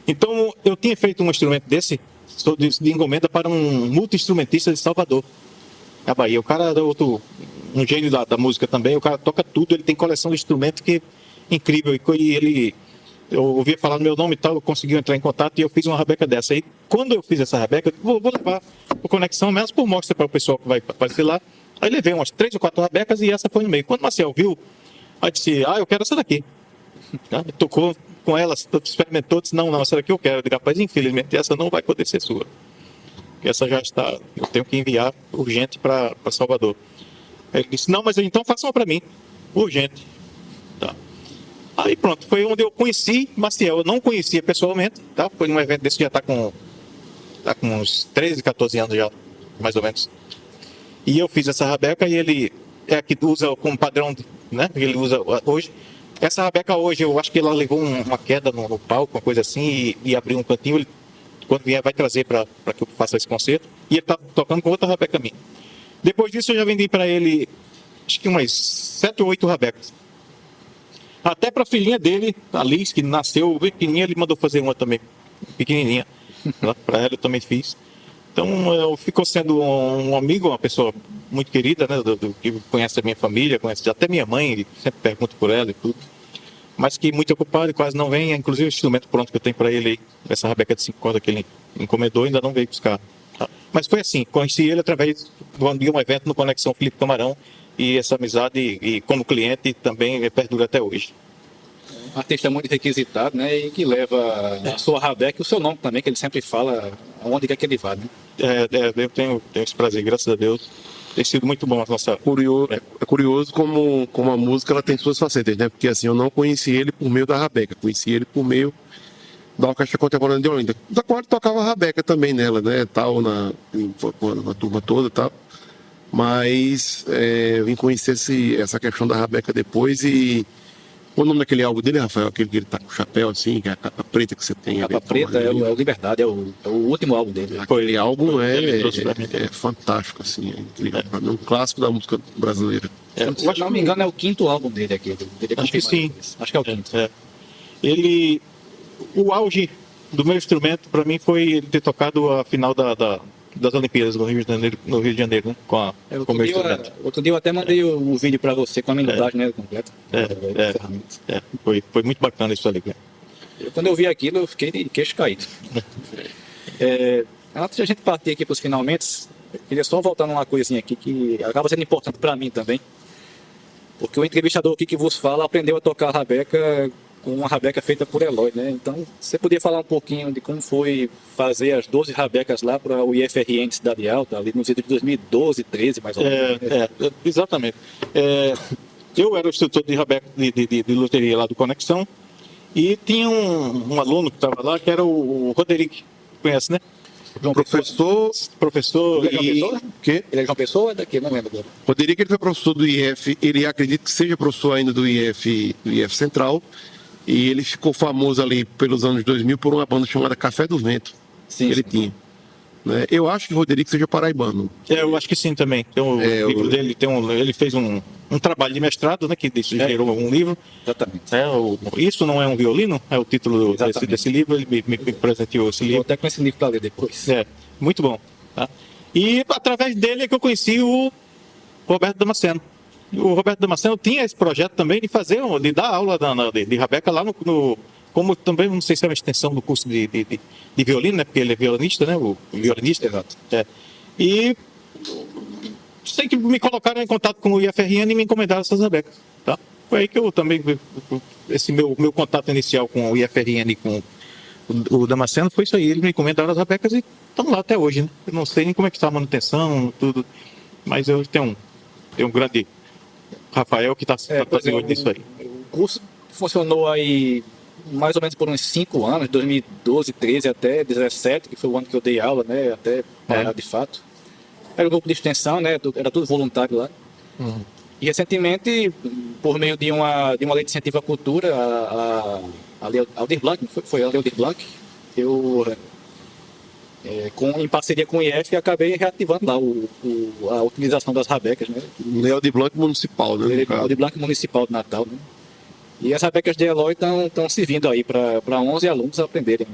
Então, eu tinha feito um instrumento desse, de encomenda, para um multi-instrumentista de Salvador, na Bahia. O cara é um gênio da música também, o cara toca tudo, ele tem coleção de instrumentos que é incrível. E eu ouvia falar no meu nome e tal, eu consegui entrar em contato e eu fiz uma rabeca dessa. E quando eu fiz essa rabeca, eu vou levar por conexão, mesmo por mostra para o pessoal que vai aparecer lá. Aí levei umas 3 ou 4 rabecas e essa foi no meio. Quando o Marcel viu, aí disse, eu quero essa daqui. Tá? Tocou com ela, experimentou, disse, não, essa daqui eu quero. Eu digo, rapaz, infelizmente essa não vai poder ser sua. Essa já está, eu tenho que enviar urgente para Salvador. Aí ele disse, não, mas então faça uma para mim, urgente. Tá. Aí pronto, foi onde eu conheci Marcel. Eu não conhecia pessoalmente, tá? Foi num evento desse que já está com uns 13, 14 anos já, mais ou menos. E eu fiz essa rabeca e ele é a que usa como padrão, né? Ele usa hoje. Essa rabeca hoje, eu acho que ela levou uma queda no palco, uma coisa assim, e abriu um cantinho. Ele, quando vier, vai trazer para que eu faça esse concerto. E ele está tocando com outra rabeca minha. Depois disso, eu já vendi para ele, acho que umas 7 ou 8 rabecas. Até para a filhinha dele, a Liz, que nasceu pequenininha, ele mandou fazer uma também, pequenininha. Para ela eu também fiz. Então, ficou sendo um amigo, uma pessoa muito querida, né? Que conhece a minha família, conhece até minha mãe, sempre pergunto por ela e tudo. Mas que muito ocupado e quase não vem. Inclusive o instrumento pronto que eu tenho para ele aí, essa rabeca de 5 cordas que ele encomendou, ainda não veio buscar. Tá? Mas foi assim, conheci ele através de um evento no Conexão Felipe Camarão, e essa amizade, e como cliente, também perdura até hoje. Um artista muito requisitado, né? E que leva a sua rabeca e o seu nome também, que ele sempre fala aonde quer que ele vá, né? Eu tenho esse prazer, graças a Deus. Tem sido muito bom a nossa... É curioso como a música ela tem suas facetas, né? Porque assim, eu não conheci ele por meio da rabeca, conheci ele por meio da Orquestra Contemporânea de Olinda, da qual ele tocava rabeca também nela, né? Tal, na turma toda e tal. Mas eu vim conhecer essa questão da rabeca depois. E o nome daquele álbum dele, Rafael, aquele que ele tá com o chapéu assim, que é a capa preta que você tem. A capa preta é o Liberdade, é o último álbum dele. Aquele álbum é fantástico, assim, é incrível. É um clássico da música brasileira. Se não me engano, é o 5º álbum dele aqui. Acho que sim. Acho que é o 5º. O auge do meu instrumento, para mim, foi ele ter tocado a final das Olimpíadas no Rio de Janeiro, né? Com o meu instrumento. Outro dia eu até mandei um vídeo para você com a minutagem, né, completa. Foi muito bacana isso ali. Né? Quando eu vi aquilo, eu fiquei de queixo caído. Antes de a gente partir aqui para os finalmente, eu queria só voltar numa coisinha aqui que acaba sendo importante para mim também. Porque o entrevistador aqui que vos fala aprendeu a tocar rabeca com uma rabeca feita por Eloy, né? Então, você podia falar um pouquinho de como foi fazer as 12 rabecas lá para o IFRN de Cidade Alta, ali nos idos de 2012, 13, mais ou menos. Exatamente. Eu era o instrutor de rabeca de loteria lá do Conexão e tinha um aluno que estava lá que era o Roderick, conhece, né? Professor Ele é João Pessoa? Que? Ele é João Pessoa ou é daqui? Não lembro agora. Roderick, ele foi professor do IF, ele acredita que seja professor ainda do IF Central, e ele ficou famoso ali pelos anos 2000 por uma banda chamada Café do Vento, Sim, que ele tinha. Né? Eu acho que o Roderick seja paraibano. Eu acho que sim também. Tem livro dele, ele fez um trabalho de mestrado, né, que gerou um livro. Exatamente. Isso não é um violino? É o título desse livro, ele me presenteou esse livro. Vou até com esse livro para ler depois. Muito bom. Tá? E através dele é que eu conheci o Roberto Damasceno. O Roberto Damasceno tinha esse projeto também de dar aula de rabeca lá como também, não sei se é uma extensão do curso de violino, né? Porque ele é violinista, né? O violinista. Exato. E sei que me colocaram em contato com o IFRN e me encomendaram essas rabecas. Tá? Foi aí que eu também, esse meu contato inicial com o IFRN e com o Damasceno foi isso aí. Eles me encomendaram as rabecas e estão lá até hoje, né? Eu não sei nem como é que está a manutenção, tudo. Mas eu tenho um grande Rafael que está fazendo hoje nisso aí. O curso funcionou aí mais ou menos por uns 5 anos, 2012, 13 até 17, que foi o ano que eu dei aula, né? Até parar de fato. Era um grupo de extensão, né? Era tudo voluntário lá. E recentemente, por meio de uma lei de incentivo à cultura, a Aldir Blanc, foi a Aldir Blanc, eu, em parceria com o IF, acabei reativando lá a utilização das rabecas, né? Lei Aldir Blanc Municipal, né? Aldir Blanc Municipal de Natal, né? E as rabecas de Eloy estão servindo aí para 11 alunos aprenderem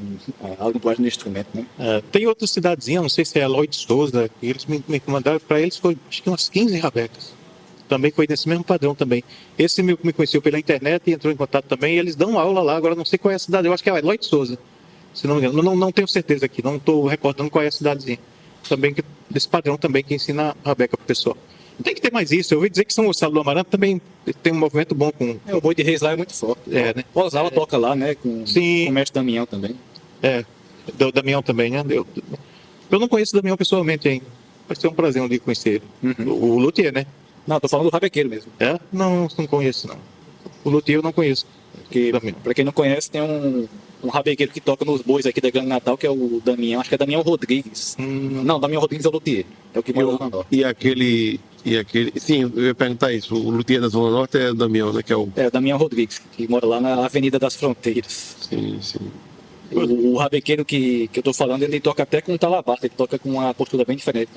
a linguagem do instrumento, né? Tem outra cidadezinha, não sei se é Eloy de Souza, que eles me mandaram para eles, foi acho que umas 15 rabecas. Também foi nesse mesmo padrão também. Esse me conheceu pela internet e entrou em contato também, e eles dão aula lá, agora não sei qual é a cidade, eu acho que é Eloy de Souza, se não me engano. Não tenho certeza aqui, não estou recordando qual é a cidadezinha. Também desse padrão também que ensina a rabeca para o pessoal. Tem que ter mais isso. Eu ouvi dizer que São Gonçalo do Amarante também tem um movimento bom com... O Boi de Reis lá é muito forte. Né? O Osala toca lá, né? Com o mestre Damião também. Do Damião também, né? Eu não conheço o Damião pessoalmente ainda. Vai ser um prazer um dia conhecer ele. O luthier, né? Não, tô falando do rabequeiro mesmo. Não conheço, não. O luthier eu não conheço. Para quem não conhece, tem um rabequeiro que toca nos bois aqui da Grande Natal, que é o Damião, acho que é Damião Rodrigues. Não, Damião Rodrigues é o luthier. É o que mora lá na Norte. E aquele... Sim, eu ia perguntar isso. O luthier da Zona Norte é o Damião, né? Que é o Damião Rodrigues, que mora lá na Avenida das Fronteiras. Sim. O rabequeiro que eu tô falando, ele toca até com um talabarto, ele toca com uma postura bem diferente.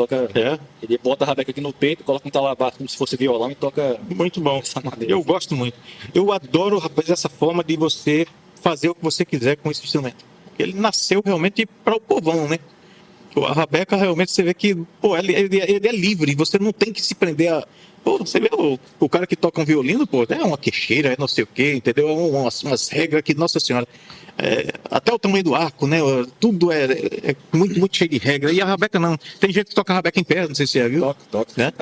Ele bota a rabeca aqui no peito, coloca um talabarto como se fosse violão e toca. Muito bom. Eu gosto muito. Eu adoro, rapaz, essa forma de você fazer o que você quiser com esse instrumento. Ele nasceu realmente para o povão, né? A rabeca realmente você vê que ele é livre, você não tem que se prender a... você vê o cara que toca um violino, é uma queixeira, é não sei o quê, entendeu? Umas regras que, nossa senhora, até o tamanho do arco, né? Tudo é muito, muito cheio de regra. E a rabeca não. Tem gente que toca a rabeca em pé, não sei se você já viu. Toca, né?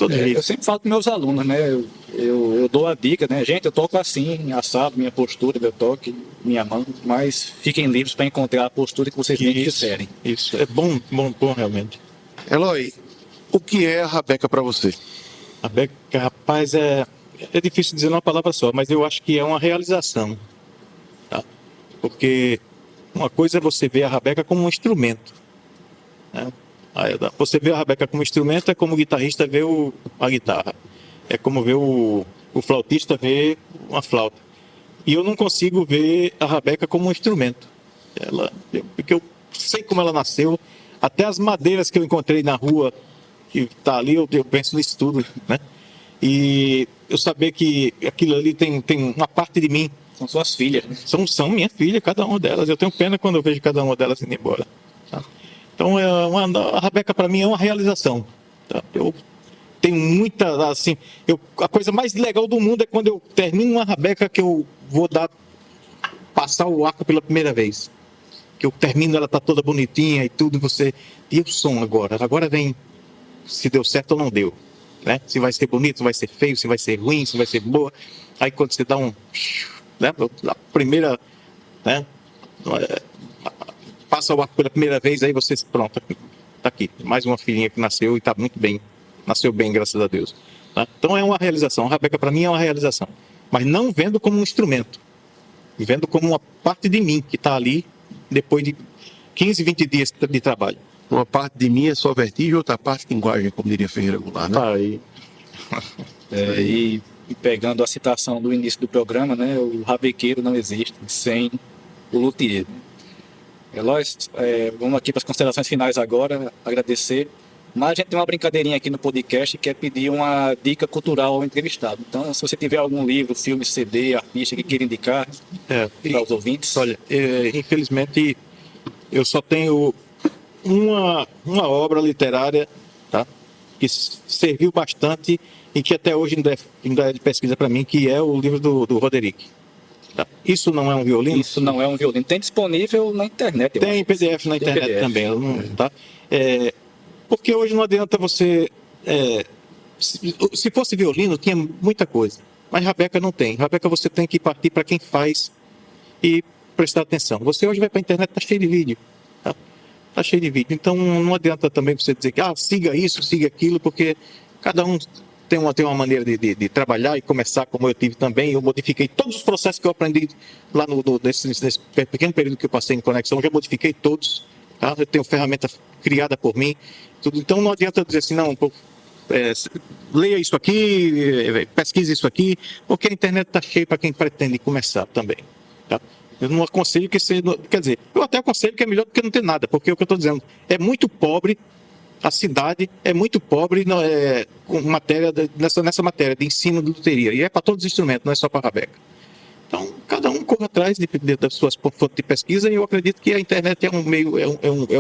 Eu sempre falo com meus alunos, né? Eu dou a dica, né? Gente, eu toco assim, assado, minha postura, meu toque, minha mão, mas fiquem livres para encontrar a postura que vocês bem quiserem. Isso, é bom realmente. Eloy, o que é a rabeca para você? A rabeca, rapaz, é difícil dizer uma palavra só, mas eu acho que é uma realização. Tá? Porque uma coisa é você ver a rabeca como um instrumento, né? Você vê a rabeca como instrumento, é como o guitarrista vê a guitarra. É como ver o flautista vê uma flauta. E eu não consigo ver a rabeca como um instrumento. Porque eu sei como ela nasceu. Até as madeiras que eu encontrei na rua, que está ali, eu penso nisso tudo, né? E eu saber que aquilo ali tem uma parte de mim. São suas filhas, né? São minha filha, cada uma delas. Eu tenho pena quando eu vejo cada uma delas indo embora. Tá? Então, a Rabeca para mim é uma realização. Tá? Eu tenho muita, assim, a coisa mais legal do mundo é quando eu termino uma Rabeca que eu vou passar o arco pela primeira vez. Que eu termino, ela tá toda bonitinha e tudo, e o som agora vem se deu certo ou não deu, né? Se vai ser bonito, se vai ser feio, se vai ser ruim, se vai ser boa. Aí quando você dá né, a primeira, né, passa o arco pela primeira vez, aí você, pronto, tá aqui, mais uma filhinha que nasceu e tá muito bem, nasceu bem, graças a Deus. Tá? Então é uma realização, a Rabeca para mim é uma realização, mas não vendo como um instrumento, vendo como uma parte de mim que está ali depois de 15, 20 dias de trabalho. Uma parte de mim é só vertigem, outra parte linguagem, como diria Ferreira Goulart, né? Tá aí. E pegando a citação do início do programa, né, o rabequeiro não existe sem o luthier. Eloy, vamos aqui para as considerações finais agora, agradecer. Mas a gente tem uma brincadeirinha aqui no podcast que é pedir uma dica cultural ao entrevistado. Então, se você tiver algum livro, filme, CD, artista que queira indicar para os ouvintes. Olha, infelizmente, eu só tenho uma obra literária, tá, que serviu bastante e que até hoje ainda é de pesquisa para mim, que é o livro do Roderick. Tá. Isso não é um violino? Isso não é um violino. Tem disponível na internet. Tem PDF na internet PDF. também. Tá? Porque hoje não adianta você... se fosse violino, tinha muita coisa. Mas Rabeca não tem. Rabeca você tem que partir para quem faz e prestar atenção. Você hoje vai para a internet, está cheio de vídeo. Tá cheio de vídeo. Então não adianta também você dizer que siga isso, siga aquilo, porque cada um tem uma maneira de trabalhar e começar, como eu tive também. Eu modifiquei todos os processos que eu aprendi lá nesse pequeno período que eu passei em Conexão, eu já modifiquei todos. Tá? Eu tenho ferramenta criada por mim. Tudo. Então não adianta dizer assim, não, leia isso aqui, pesquise isso aqui, porque a internet está cheia para quem pretende começar também. Tá? Eu não aconselho que seja... Quer dizer, eu até aconselho que é melhor do que não ter nada, porque é o que eu estou dizendo, é muito pobre, a cidade é muito pobre com nessa matéria de ensino de luteria, e é para todos os instrumentos, não é só para a Rabeca. Então, cada um corre atrás das suas fontes de pesquisa, e eu acredito que a internet é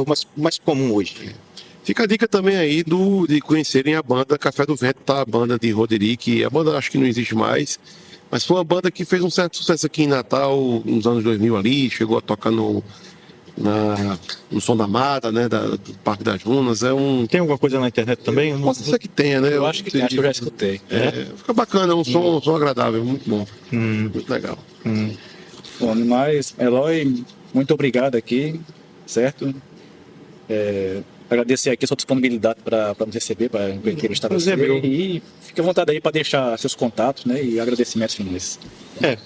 o mais comum hoje. Fica a dica também aí de conhecerem a banda Café do Vento, tá? A banda de Roderick. A banda acho que não existe mais, mas foi uma banda que fez um certo sucesso aqui em Natal, nos anos 2000 ali, chegou a tocar no Som da Mata, né, do Parque das Dunas. Tem alguma coisa na internet também? Pode ser que tenha, né? Eu acho que eu já escutei. Fica bacana, é um som agradável, muito bom, muito legal. Bom, mas, Eloy, muito obrigado aqui, certo? Agradecer aqui a sua disponibilidade para nos receber, para entrevistar você. E fique à vontade aí para deixar seus contatos, né, e agradecimentos finais.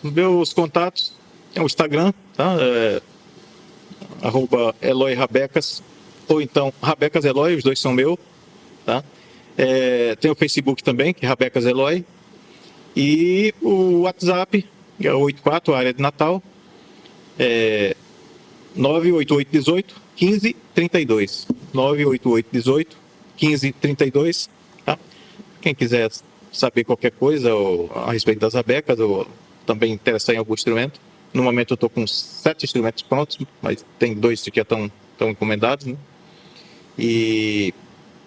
Meus contatos é o Instagram, tá? @Eloy Rabecas, ou então Rabecas Eloy, os dois são meus, tá? Tem o Facebook também, que é Rabecas Eloy, e o WhatsApp, que é o 84, área de Natal, 98818 1532, 98818 1532, tá? Quem quiser saber qualquer coisa a respeito das Rabecas, ou também interessar em algum instrumento, no momento eu estou com 7 instrumentos prontos, mas tem 2 que já estão encomendados, né? E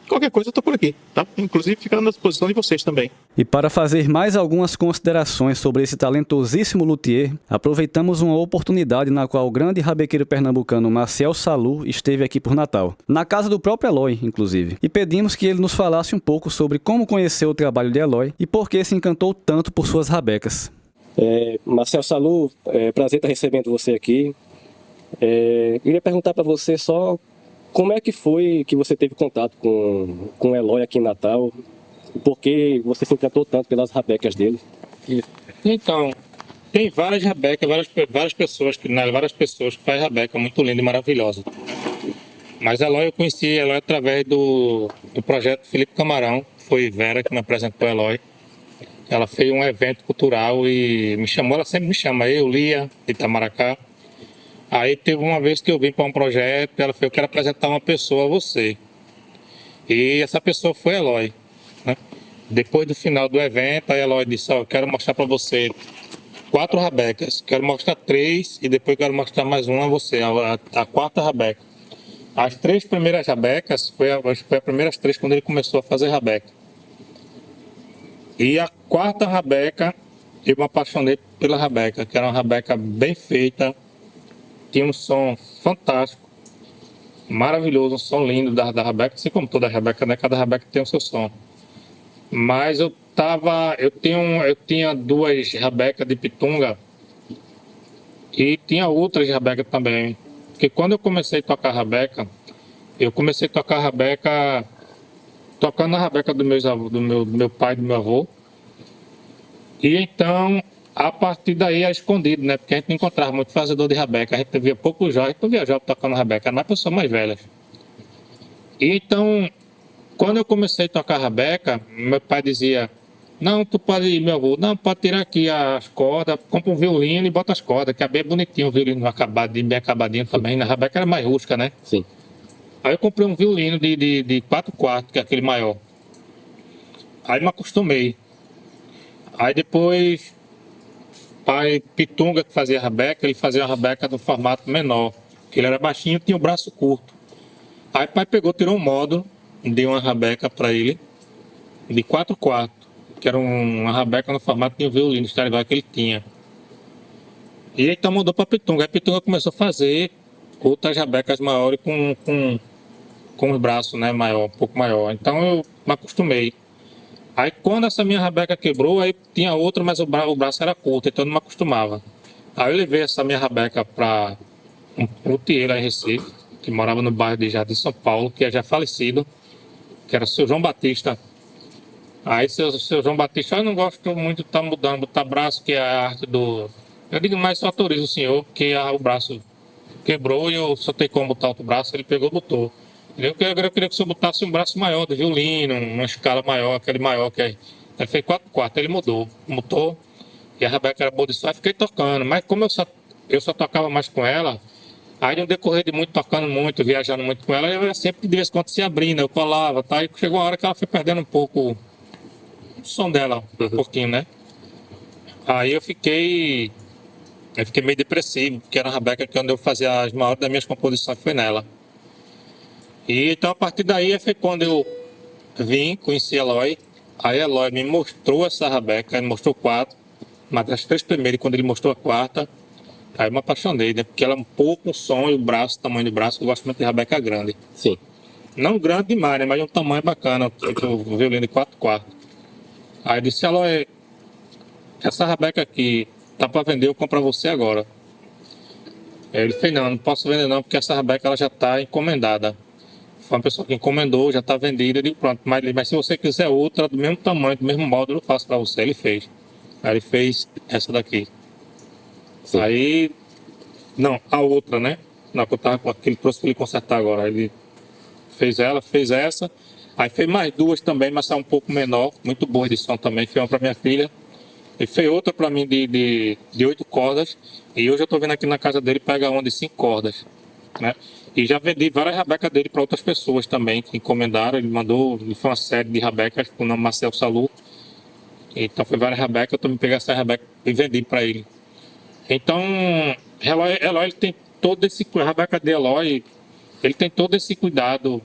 qualquer coisa eu estou por aqui, tá? Inclusive ficando à disposição de vocês também. E para fazer mais algumas considerações sobre esse talentosíssimo luthier, aproveitamos uma oportunidade na qual o grande rabequeiro pernambucano Marcel Salu esteve aqui por Natal, na casa do próprio Eloy, inclusive, e pedimos que ele nos falasse um pouco sobre como conheceu o trabalho de Eloy e por que se encantou tanto por suas rabecas. Marcel Salu, prazer estar recebendo você aqui. Queria perguntar para você só como é que foi que você teve contato com o Eloy aqui em Natal, por que você se encantou tanto pelas rabecas dele? Então, tem várias rabecas, várias pessoas que fazem rabeca muito linda e maravilhosa. Mas eu conheci Eloy através do projeto Felipe Camarão, foi Vera que me apresentou a Eloy. Ela fez um evento cultural e me chamou, ela sempre me chama, eu, Lia, de Itamaracá. Aí teve uma vez que eu vim para um projeto, ela falou, eu quero apresentar uma pessoa a você. E essa pessoa foi Eloy, né? Depois do final do evento, a Eloy disse, eu quero mostrar para você 4 rabecas, quero mostrar 3 e depois quero mostrar mais uma a você, a 4ª rabeca. As 3 primeiras rabecas, acho que foi as primeiras 3 quando ele começou a fazer rabeca. E a 4ª rabeca, eu me apaixonei pela rabeca, que era uma rabeca bem feita, tinha um som fantástico, maravilhoso, um som lindo da rabeca, assim como toda rabeca, né? Cada rabeca tem o seu som. Mas eu tinha 2 rabecas de pitunga e tinha outras rabeca também. Porque quando eu comecei a tocar rabeca, tocando a rabeca do meu pai e do meu avô. E então, a partir daí é escondido, né? Porque a gente não encontrava muito fazedor de rabeca. A gente via pouco jovem, a gente não via jovem tocando rabeca, era mais pessoas mais velhas. E então, quando eu comecei a tocar rabeca, meu pai dizia: não, tu pode ir, meu avô, não, pode tirar aqui as cordas, compra um violino e bota as cordas, que é bem bonitinho o violino acabadinho, bem acabadinho também. Na rabeca era mais rústica, né? Sim. Aí eu comprei um violino de 4 quartos, que é aquele maior. Aí me acostumei. Aí depois, pai Pitunga, que fazia rabeca, ele fazia a rabeca no formato menor, que ele era baixinho e tinha o braço curto. Aí pai pegou, tirou um módulo, deu uma rabeca para ele, de 4 quartos, que era uma rabeca no formato de um violino Stradivarius que ele tinha. E então mudou para Pitunga. Aí Pitunga começou a fazer outras rabecas maiores com os braços, né, maior, um pouco maior. Então eu me acostumei. Aí quando essa minha rabeca quebrou, aí tinha outra, mas o braço era curto, então eu não me acostumava. Aí eu levei essa minha rabeca para um luthier lá em Recife, que morava no bairro de Jardim São Paulo, que é já falecido, que era o seu João Batista. Aí seu João Batista, eu não gosto muito de estar mudando, botar braço, que é a arte do... Eu digo, mas só autorizo o senhor, porque o braço quebrou e eu só tenho como botar outro braço, ele pegou e botou. Eu queria que o senhor botasse um braço maior de violino, uma escala maior, aquele maior que aí. Ele fez 4 quartos, ele mutou, e a rabeca era boa de som, aí fiquei tocando. Mas como eu só tocava mais com ela, aí no decorrer de muito, tocando muito, viajando muito com ela, eu sempre de vez em quando se abrindo, eu colava, tá? E chegou uma hora que ela foi perdendo um pouco o som dela, um pouquinho, né? Aí eu fiquei meio depressivo, porque era a rabeca que onde eu fazia as maiores das minhas composições foi nela. E então a partir daí foi quando eu conheci a Eloy. Aí a Eloy me mostrou essa rabeca, ele mostrou 4, mas das 3 primeiras, quando ele mostrou a 4ª, aí eu me apaixonei, né? Porque ela é um pouco o som e o braço, o tamanho do braço, eu gosto muito de rabeca grande. Sim. Não grande demais, né? Mas de um tamanho bacana, tipo um violino de 4 quartos. Aí eu disse: Eloy, essa rabeca aqui tá para vender, eu compro pra você agora. Aí ele fez: não posso vender não, porque essa rabeca ela já está encomendada. Foi uma pessoa que encomendou, já está vendida, eu digo, pronto, mas se você quiser outra do mesmo tamanho, do mesmo módulo, eu faço para você. Ele fez. Aí ele fez essa daqui. Sim. Aí, não, a outra, né? Não, que eu tava com aquele trouxe para ele consertar agora. Ele fez essa. Aí fez mais 2 também, mas são um pouco menor, muito boa de som também. Fez uma para minha filha. Ele fez outra para mim de 8 cordas. E hoje eu estou vendo aqui na casa dele pegar uma de 5 cordas, né? E já vendi várias rabecas dele para outras pessoas também que encomendaram. Ele foi uma série de rabecas com o nome Marcel Salu. Então foi várias rabecas, eu também peguei essa rabeca e vendi para ele. Então, Eloy ele tem todo esse... A rabeca de Eloy, ele tem todo esse cuidado,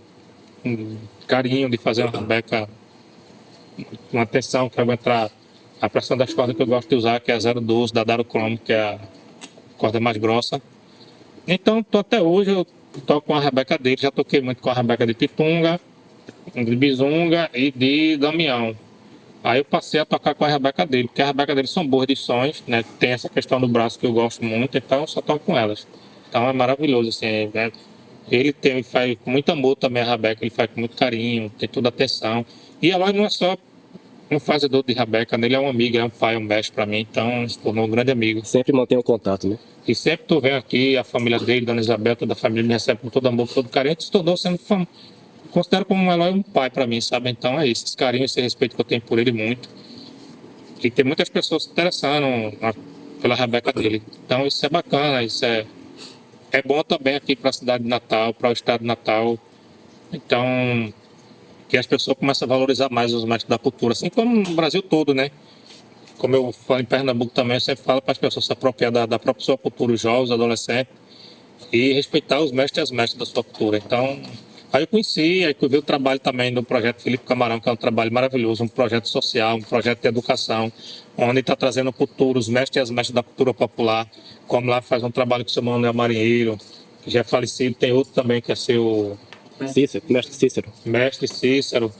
carinho de fazer uma rabeca com atenção, que vai entrar a pressão das cordas que eu gosto de usar, que é a 012 da Daro Chromo, que é a corda mais grossa. Então, até hoje eu toco com a rabeca dele, já toquei muito com a rabeca de Pitunga, de Bizunga e de Damião. Aí eu passei a tocar com a rabeca dele, porque a rabeca dele são boas de sons, né? Tem essa questão do braço que eu gosto muito, então eu só toco com elas. Então é maravilhoso, assim, né? Ele faz com muito amor também a rabeca, ele faz com muito carinho, tem toda a atenção. E ela não é só um fazedor de rabeca, ele é um amigo, é um pai, um mestre para mim, então se tornou um grande amigo. Sempre mantém o contato, né? E sempre tu vem aqui, a família dele, Dona Isabel, toda a família me recebe com todo amor, com todo carinho, se tornou sendo considero como um Eloy um pai para mim, sabe? Então é isso, esse carinho, esse respeito que eu tenho por ele muito. E tem muitas pessoas se interessando pela rabeca dele. Então isso é bacana, isso é bom também aqui para a cidade de Natal, para o estado de Natal. Então, que as pessoas começam a valorizar mais os mestres da cultura, assim como no Brasil todo, né? Como eu falo em Pernambuco também, eu sempre falo para as pessoas se apropriar da própria sua cultura, os jovens, os adolescentes, e respeitar os mestres e as mestras da sua cultura. Então, aí eu vi o trabalho também do projeto Felipe Camarão, que é um trabalho maravilhoso, um projeto social, um projeto de educação, onde está trazendo cultura, os mestres e as mestras da cultura popular, como lá faz um trabalho com o seu Manuel Marinheiro, que já é falecido, tem outro também que é seu mestre Cícero.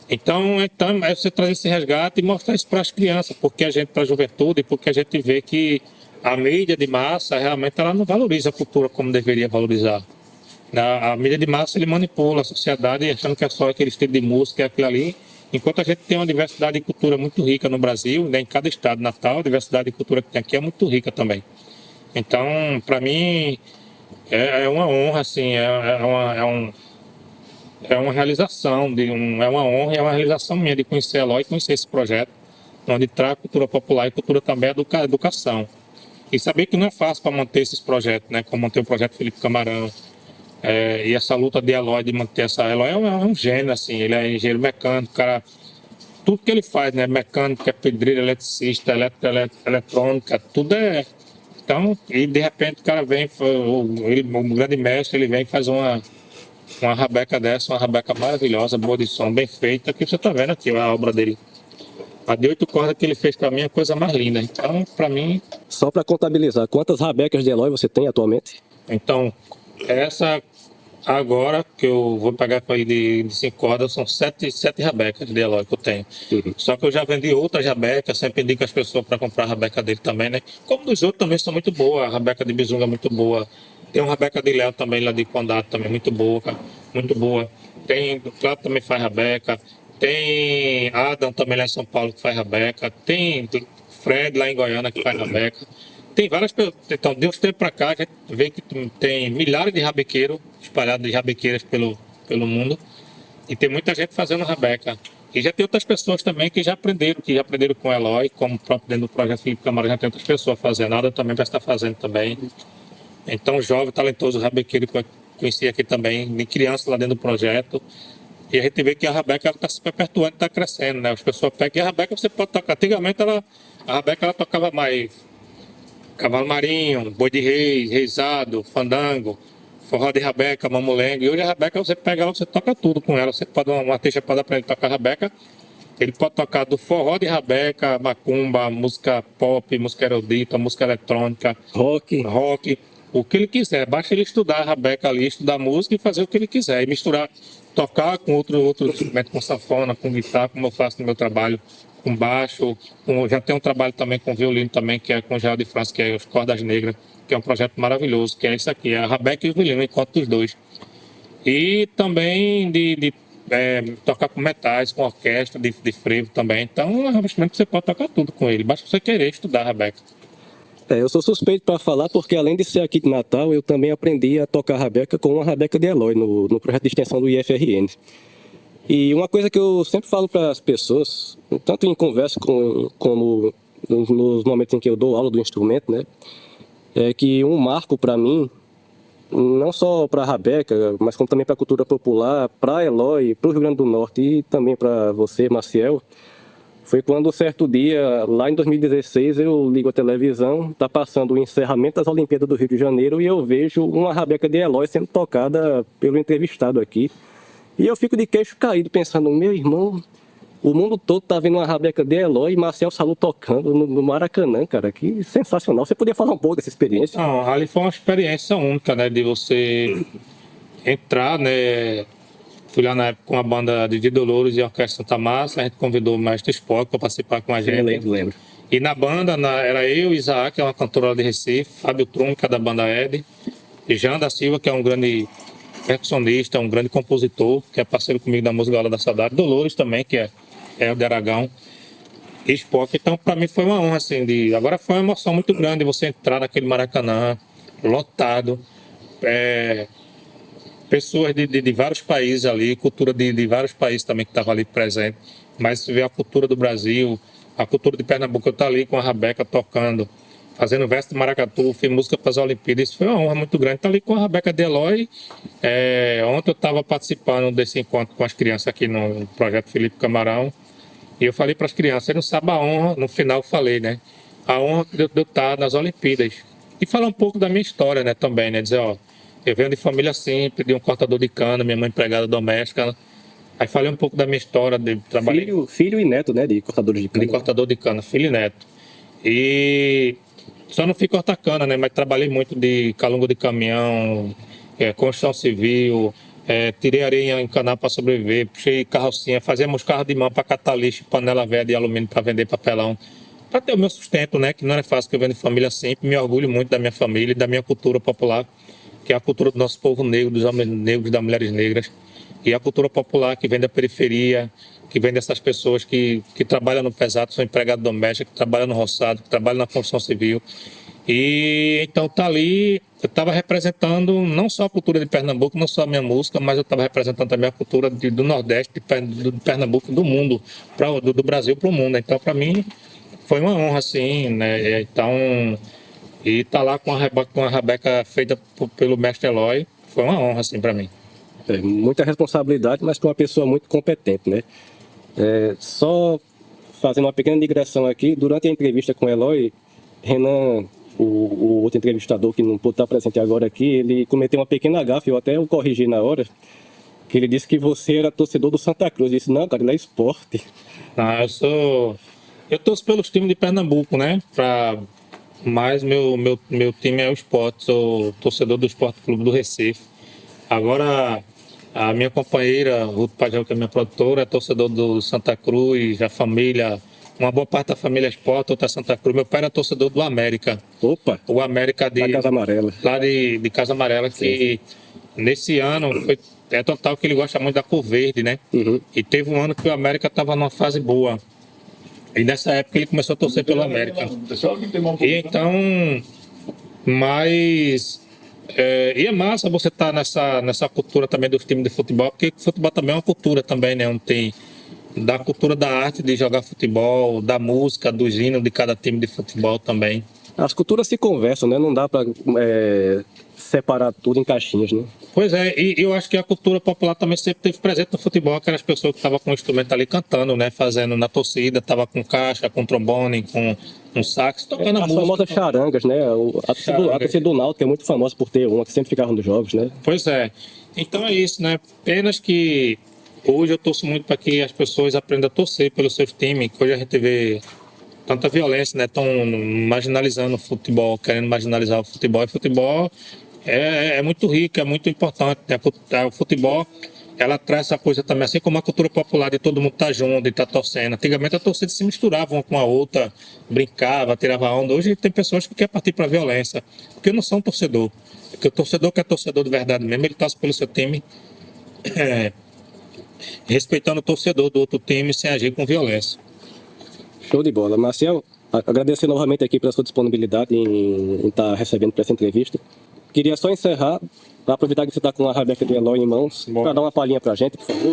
Então é você trazer esse resgate e mostrar isso para as crianças, porque a gente, para a juventude, porque a gente vê que a mídia de massa realmente ela não valoriza a cultura como deveria valorizar. A mídia de massa ele manipula a sociedade achando que é só aquele estilo de música, é aquilo ali, enquanto a gente tem uma diversidade de cultura muito rica no Brasil, né, em cada estado, Natal, a diversidade de cultura que tem aqui é muito rica também. Então, para mim, é uma honra, assim, é uma realização, é uma honra e é uma realização minha de conhecer a Eloy e conhecer esse projeto, onde traz cultura popular e cultura também é educação. E saber que não é fácil para manter esses projetos, né, como manter o projeto Felipe Camarão, e essa luta de Eloy, de manter essa... Eloy é um gênio, assim, ele é engenheiro mecânico, cara, tudo que ele faz, né, mecânico, é pedreiro, eletricista, eletrônica, tudo é... Então, e de repente o cara vem, o grande mestre, ele vem e faz uma rabeca dessa, uma rabeca maravilhosa, boa de som, bem feita, que você está vendo aqui a obra dele. A de 8 cordas que ele fez para mim é a coisa mais linda. Então, para mim... Só para contabilizar, quantas rabecas de Eloy você tem atualmente? Então, essa agora que eu vou pegar com ele de 5 cordas, são 7 rabecas de Eloy que eu tenho. Uhum. Só que eu já vendi outras rabecas, sempre indico as pessoas para comprar a rabeca dele também, né? Como dos outros também são muito boas, a rabeca de Bizunga é muito boa. Tem uma rabeca de Léo também, lá de Condado também, muito boa, cara, muito boa. Tem, claro, também faz rabeca. Tem Adam também lá em São Paulo que faz rabeca. Tem Fred lá em Goiânia que faz rabeca. Tem várias pessoas. Então, de uns tempos para cá, a gente vê que tem milhares de rabequeiros espalhados de rabequeiras pelo mundo. E tem muita gente fazendo rabeca. E já tem outras pessoas também que já aprenderam com o Eloy, como próprio dentro do projeto Felipe Camarão, já tem outras pessoas fazendo. Adam também vai estar fazendo também. Então, jovem, talentoso rabequeiro que eu conheci aqui também, de criança lá dentro do projeto. E a gente vê que a rabeca está se perpetuando, está crescendo, né? As pessoas pegam e a rabeca você pode tocar. Antigamente, a rabeca ela tocava mais cavalo marinho, boi de reis, reisado, fandango, forró de rabeca, mamulengo. E hoje a rabeca você pega ela, você toca tudo com ela. Você pode, um artista pode aprender a tocar rabeca. Ele pode tocar do forró de rabeca, macumba, música pop, música erudita, música eletrônica, rock, o que ele quiser. Basta ele estudar a rabeca ali, estudar música e fazer o que ele quiser. E misturar, tocar com outro instrumento, com sanfona, com guitarra, como eu faço no meu trabalho, com baixo. Já tem um trabalho também com violino também, que é com o Geraldo de França, que é os Cordas Negras, que é um projeto maravilhoso, que é isso aqui, é a rabeca e o violino, enquanto os dois. E também de tocar com metais, com orquestra, de frevo também. Então, é um instrumento que você pode tocar tudo com ele. Basta você querer estudar a rabeca. Eu sou suspeito para falar porque, além de ser aqui de Natal, eu também aprendi a tocar rabeca com uma rabeca de Eloy no projeto de extensão do IFRN. E uma coisa que eu sempre falo para as pessoas, tanto em conversa como nos momentos em que eu dou aula do instrumento, né, é que um marco para mim, não só para a rabeca, mas como também para a cultura popular, para Eloy, para o Rio Grande do Norte e também para você, Maciel, foi quando, certo dia, lá em 2016, eu ligo a televisão, está passando o encerramento das Olimpíadas do Rio de Janeiro e eu vejo uma rabeca de Eloy sendo tocada pelo entrevistado aqui. E eu fico de queixo caído pensando, meu irmão, o mundo todo está vendo uma rabeca de Eloy e Marcel Salud tocando no Maracanã, cara, que sensacional. Você podia falar um pouco dessa experiência? Não, ali foi uma experiência única, né, de você entrar, né. Fui lá na época com a banda de Dolores e a Orquestra Santa Massa, a gente convidou o Mestre Spock para participar com a gente. Lembro. E na banda era eu, Isaac, que é uma cantora lá de Recife, Fábio Trunca, da banda Ed, e Jean da Silva, que é um grande percussionista, um grande compositor, que é parceiro comigo da música Hora da Saudade, Dolores também, que é o de Aragão, e Spock. Então, para mim foi uma honra, assim, agora foi uma emoção muito grande você entrar naquele Maracanã, lotado, pessoas de vários países ali, cultura de vários países também que estavam ali presente, mas ver a cultura do Brasil, a cultura de Pernambuco, eu estar ali com a rabeca tocando, fazendo verso de maracatu, fiz música para as Olimpíadas, isso foi uma honra muito grande estar ali com a rabeca de Eloy. Ontem eu estava participando desse encontro com as crianças aqui no projeto Felipe Camarão, e eu falei para as crianças, você não sabe a honra, no final eu falei, né, a honra de eu estar nas Olimpíadas, e falar um pouco da minha história, né, também, né, dizer, ó, Eu venho de família simples, de um cortador de cana, minha mãe empregada doméstica. Aí falei um pouco da minha história de trabalho Filho e neto, né, de cortadores de cana. de cortador de cana, filho e neto. E só não fui cortar cana, né? Mas trabalhei muito de calungo de caminhão, construção civil, tirei areia em canal para sobreviver, puxei carrocinha, fazíamos carro de mão para catar lixo, panela velha de alumínio para vender papelão. Para ter o meu sustento, né? Que não é fácil, que eu venho de família sempre. Me orgulho muito da minha família e da minha cultura popular, que é a cultura do nosso povo negro, dos homens negros e das mulheres negras. E a cultura popular que vem da periferia, que vem dessas pessoas que trabalham no pesado, são empregados domésticos, que trabalham no roçado, que trabalham na construção civil. E então tá ali, eu estava representando não só a cultura de Pernambuco, não só a minha música, mas eu estava representando também a cultura do Nordeste, de Pernambuco, do mundo, do Brasil para o mundo. Então, para mim, foi uma honra, assim, né? Então, e tá lá com a rabeca feita pelo mestre Eloy, foi uma honra, assim, para mim. Muita responsabilidade, mas para uma pessoa muito competente, né? Só fazendo uma pequena digressão aqui, durante a entrevista com o Eloy, Renan, o outro entrevistador que não pôde estar presente agora aqui, ele cometeu uma pequena gafe, eu até o corrigi na hora, que ele disse que você era torcedor do Santa Cruz. Eu disse, não, cara, ele é esporte. Ah, eu torço pelos times de Pernambuco, né? Mas meu time é o Sport, sou torcedor do Esporte Clube do Recife. Agora, a minha companheira, Ruth Pajel, que é minha produtora, é torcedor do Santa Cruz, a família, uma boa parte da família é Sport, outra é Santa Cruz. Meu pai era torcedor do América. Opa! O América Da Casa Amarela. Lá de Casa Amarela, que nesse ano é total que ele gosta muito da cor verde, né? Uhum. E teve um ano que o América estava numa fase boa. E nessa época ele começou a torcer pelo América. E então, mas e é massa você estar nessa cultura também dos times de futebol, porque futebol também é uma cultura também, né? Onde tem da cultura da arte de jogar futebol, da música, dos hinos de cada time de futebol também. As culturas se conversam, né? Não dá para separar tudo em caixinhas, né? Pois é, e eu acho que a cultura popular também sempre teve presente no futebol, aquelas pessoas que estavam com o instrumento ali cantando, né? Fazendo na torcida, estava com caixa, com trombone, com um sax, tocando a As música. famosas charangas, né? A torcida do Náutico é muito famosa por ter uma que sempre ficava nos jogos, né? Pois é. Então é isso, né? Apenas que hoje eu torço muito para que as pessoas aprendam a torcer pelos seus times, que hoje a gente vê tanta violência, né? Estão marginalizando o futebol, querendo marginalizar o futebol. E o futebol é muito rico, é muito importante, né? O futebol, ela traz essa coisa também, assim como a cultura popular de todo mundo estar junto e estar torcendo. Antigamente a torcida se misturava uma com a outra, brincava, tirava onda. Hoje tem pessoas que querem partir para a violência, porque não são torcedor. Porque o torcedor que é torcedor de verdade mesmo, ele torce pelo seu time, respeitando o torcedor do outro time sem agir com violência. Show de bola. Marcel, agradecer novamente aqui pela sua disponibilidade em estar recebendo para essa entrevista. Queria só encerrar, para aproveitar que você está com a rabeca do Eloy em mãos, para dar uma palhinha para a gente, por favor.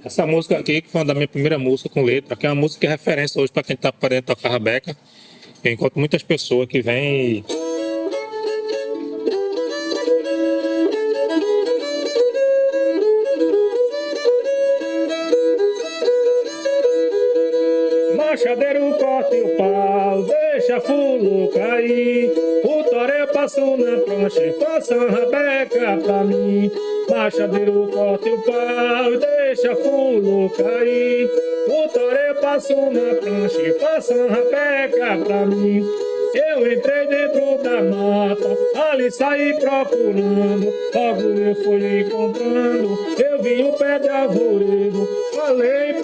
Essa música aqui, que foi uma da minha primeira música com letra, que é uma música que é referência hoje para quem está podendo tocar rabeca. Eu encontro muitas pessoas que vêm Machadeiro, corte o pau, deixa fulo cair. O toré passou na prancha e faça uma rabeca pra mim. Machadeiro, corte o pau, deixa fulo cair. O toré passou na prancha e faça uma rabeca pra mim. Eu entrei dentro da mata, ali saí procurando. Logo eu fui comprando, eu vi um pé de arvoredo. Falei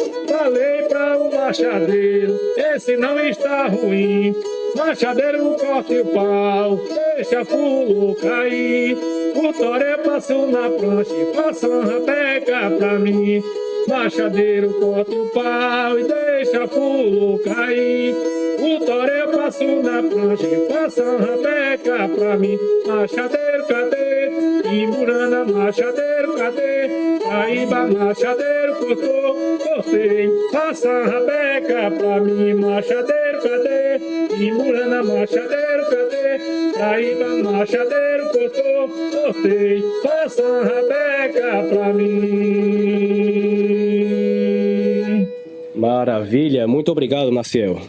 pra o machadeiro, esse não está ruim. Machadeiro, corte o pau, deixa fulo cair. O toré passou na prancha e faça uma rabeca pra mim. Machadeiro, corte o pau e deixa fulo cair. O toré passou na prancha e faça uma rabeca pra mim. Machadeiro, cadê? Imburana, machadeiro, cadê? Paraíba, machadeiro, cortei. Faça uma rabeca pra mim. Machadeiro, cadê? Imburana, machadeiro, cadê? Paraíba, machadeiro, cortei. Faça uma rabeca pra mim. Maravilha, muito obrigado, Marcel.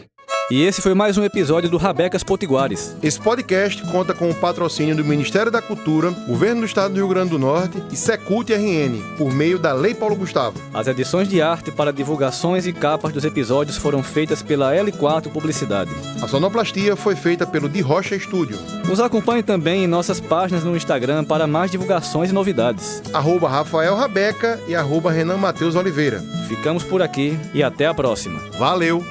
E esse foi mais um episódio do Rabecas Potiguares. Esse podcast conta com o patrocínio do Ministério da Cultura, Governo do Estado do Rio Grande do Norte e Secult RN, por meio da Lei Paulo Gustavo. As edições de arte para divulgações e capas dos episódios foram feitas pela L4 Publicidade. A sonoplastia foi feita pelo De Rocha Estúdio. Nos acompanhe também em nossas páginas no Instagram para mais divulgações e novidades. @Rafael Rabeca e @Renan Matheus Oliveira. Ficamos por aqui e até a próxima. Valeu!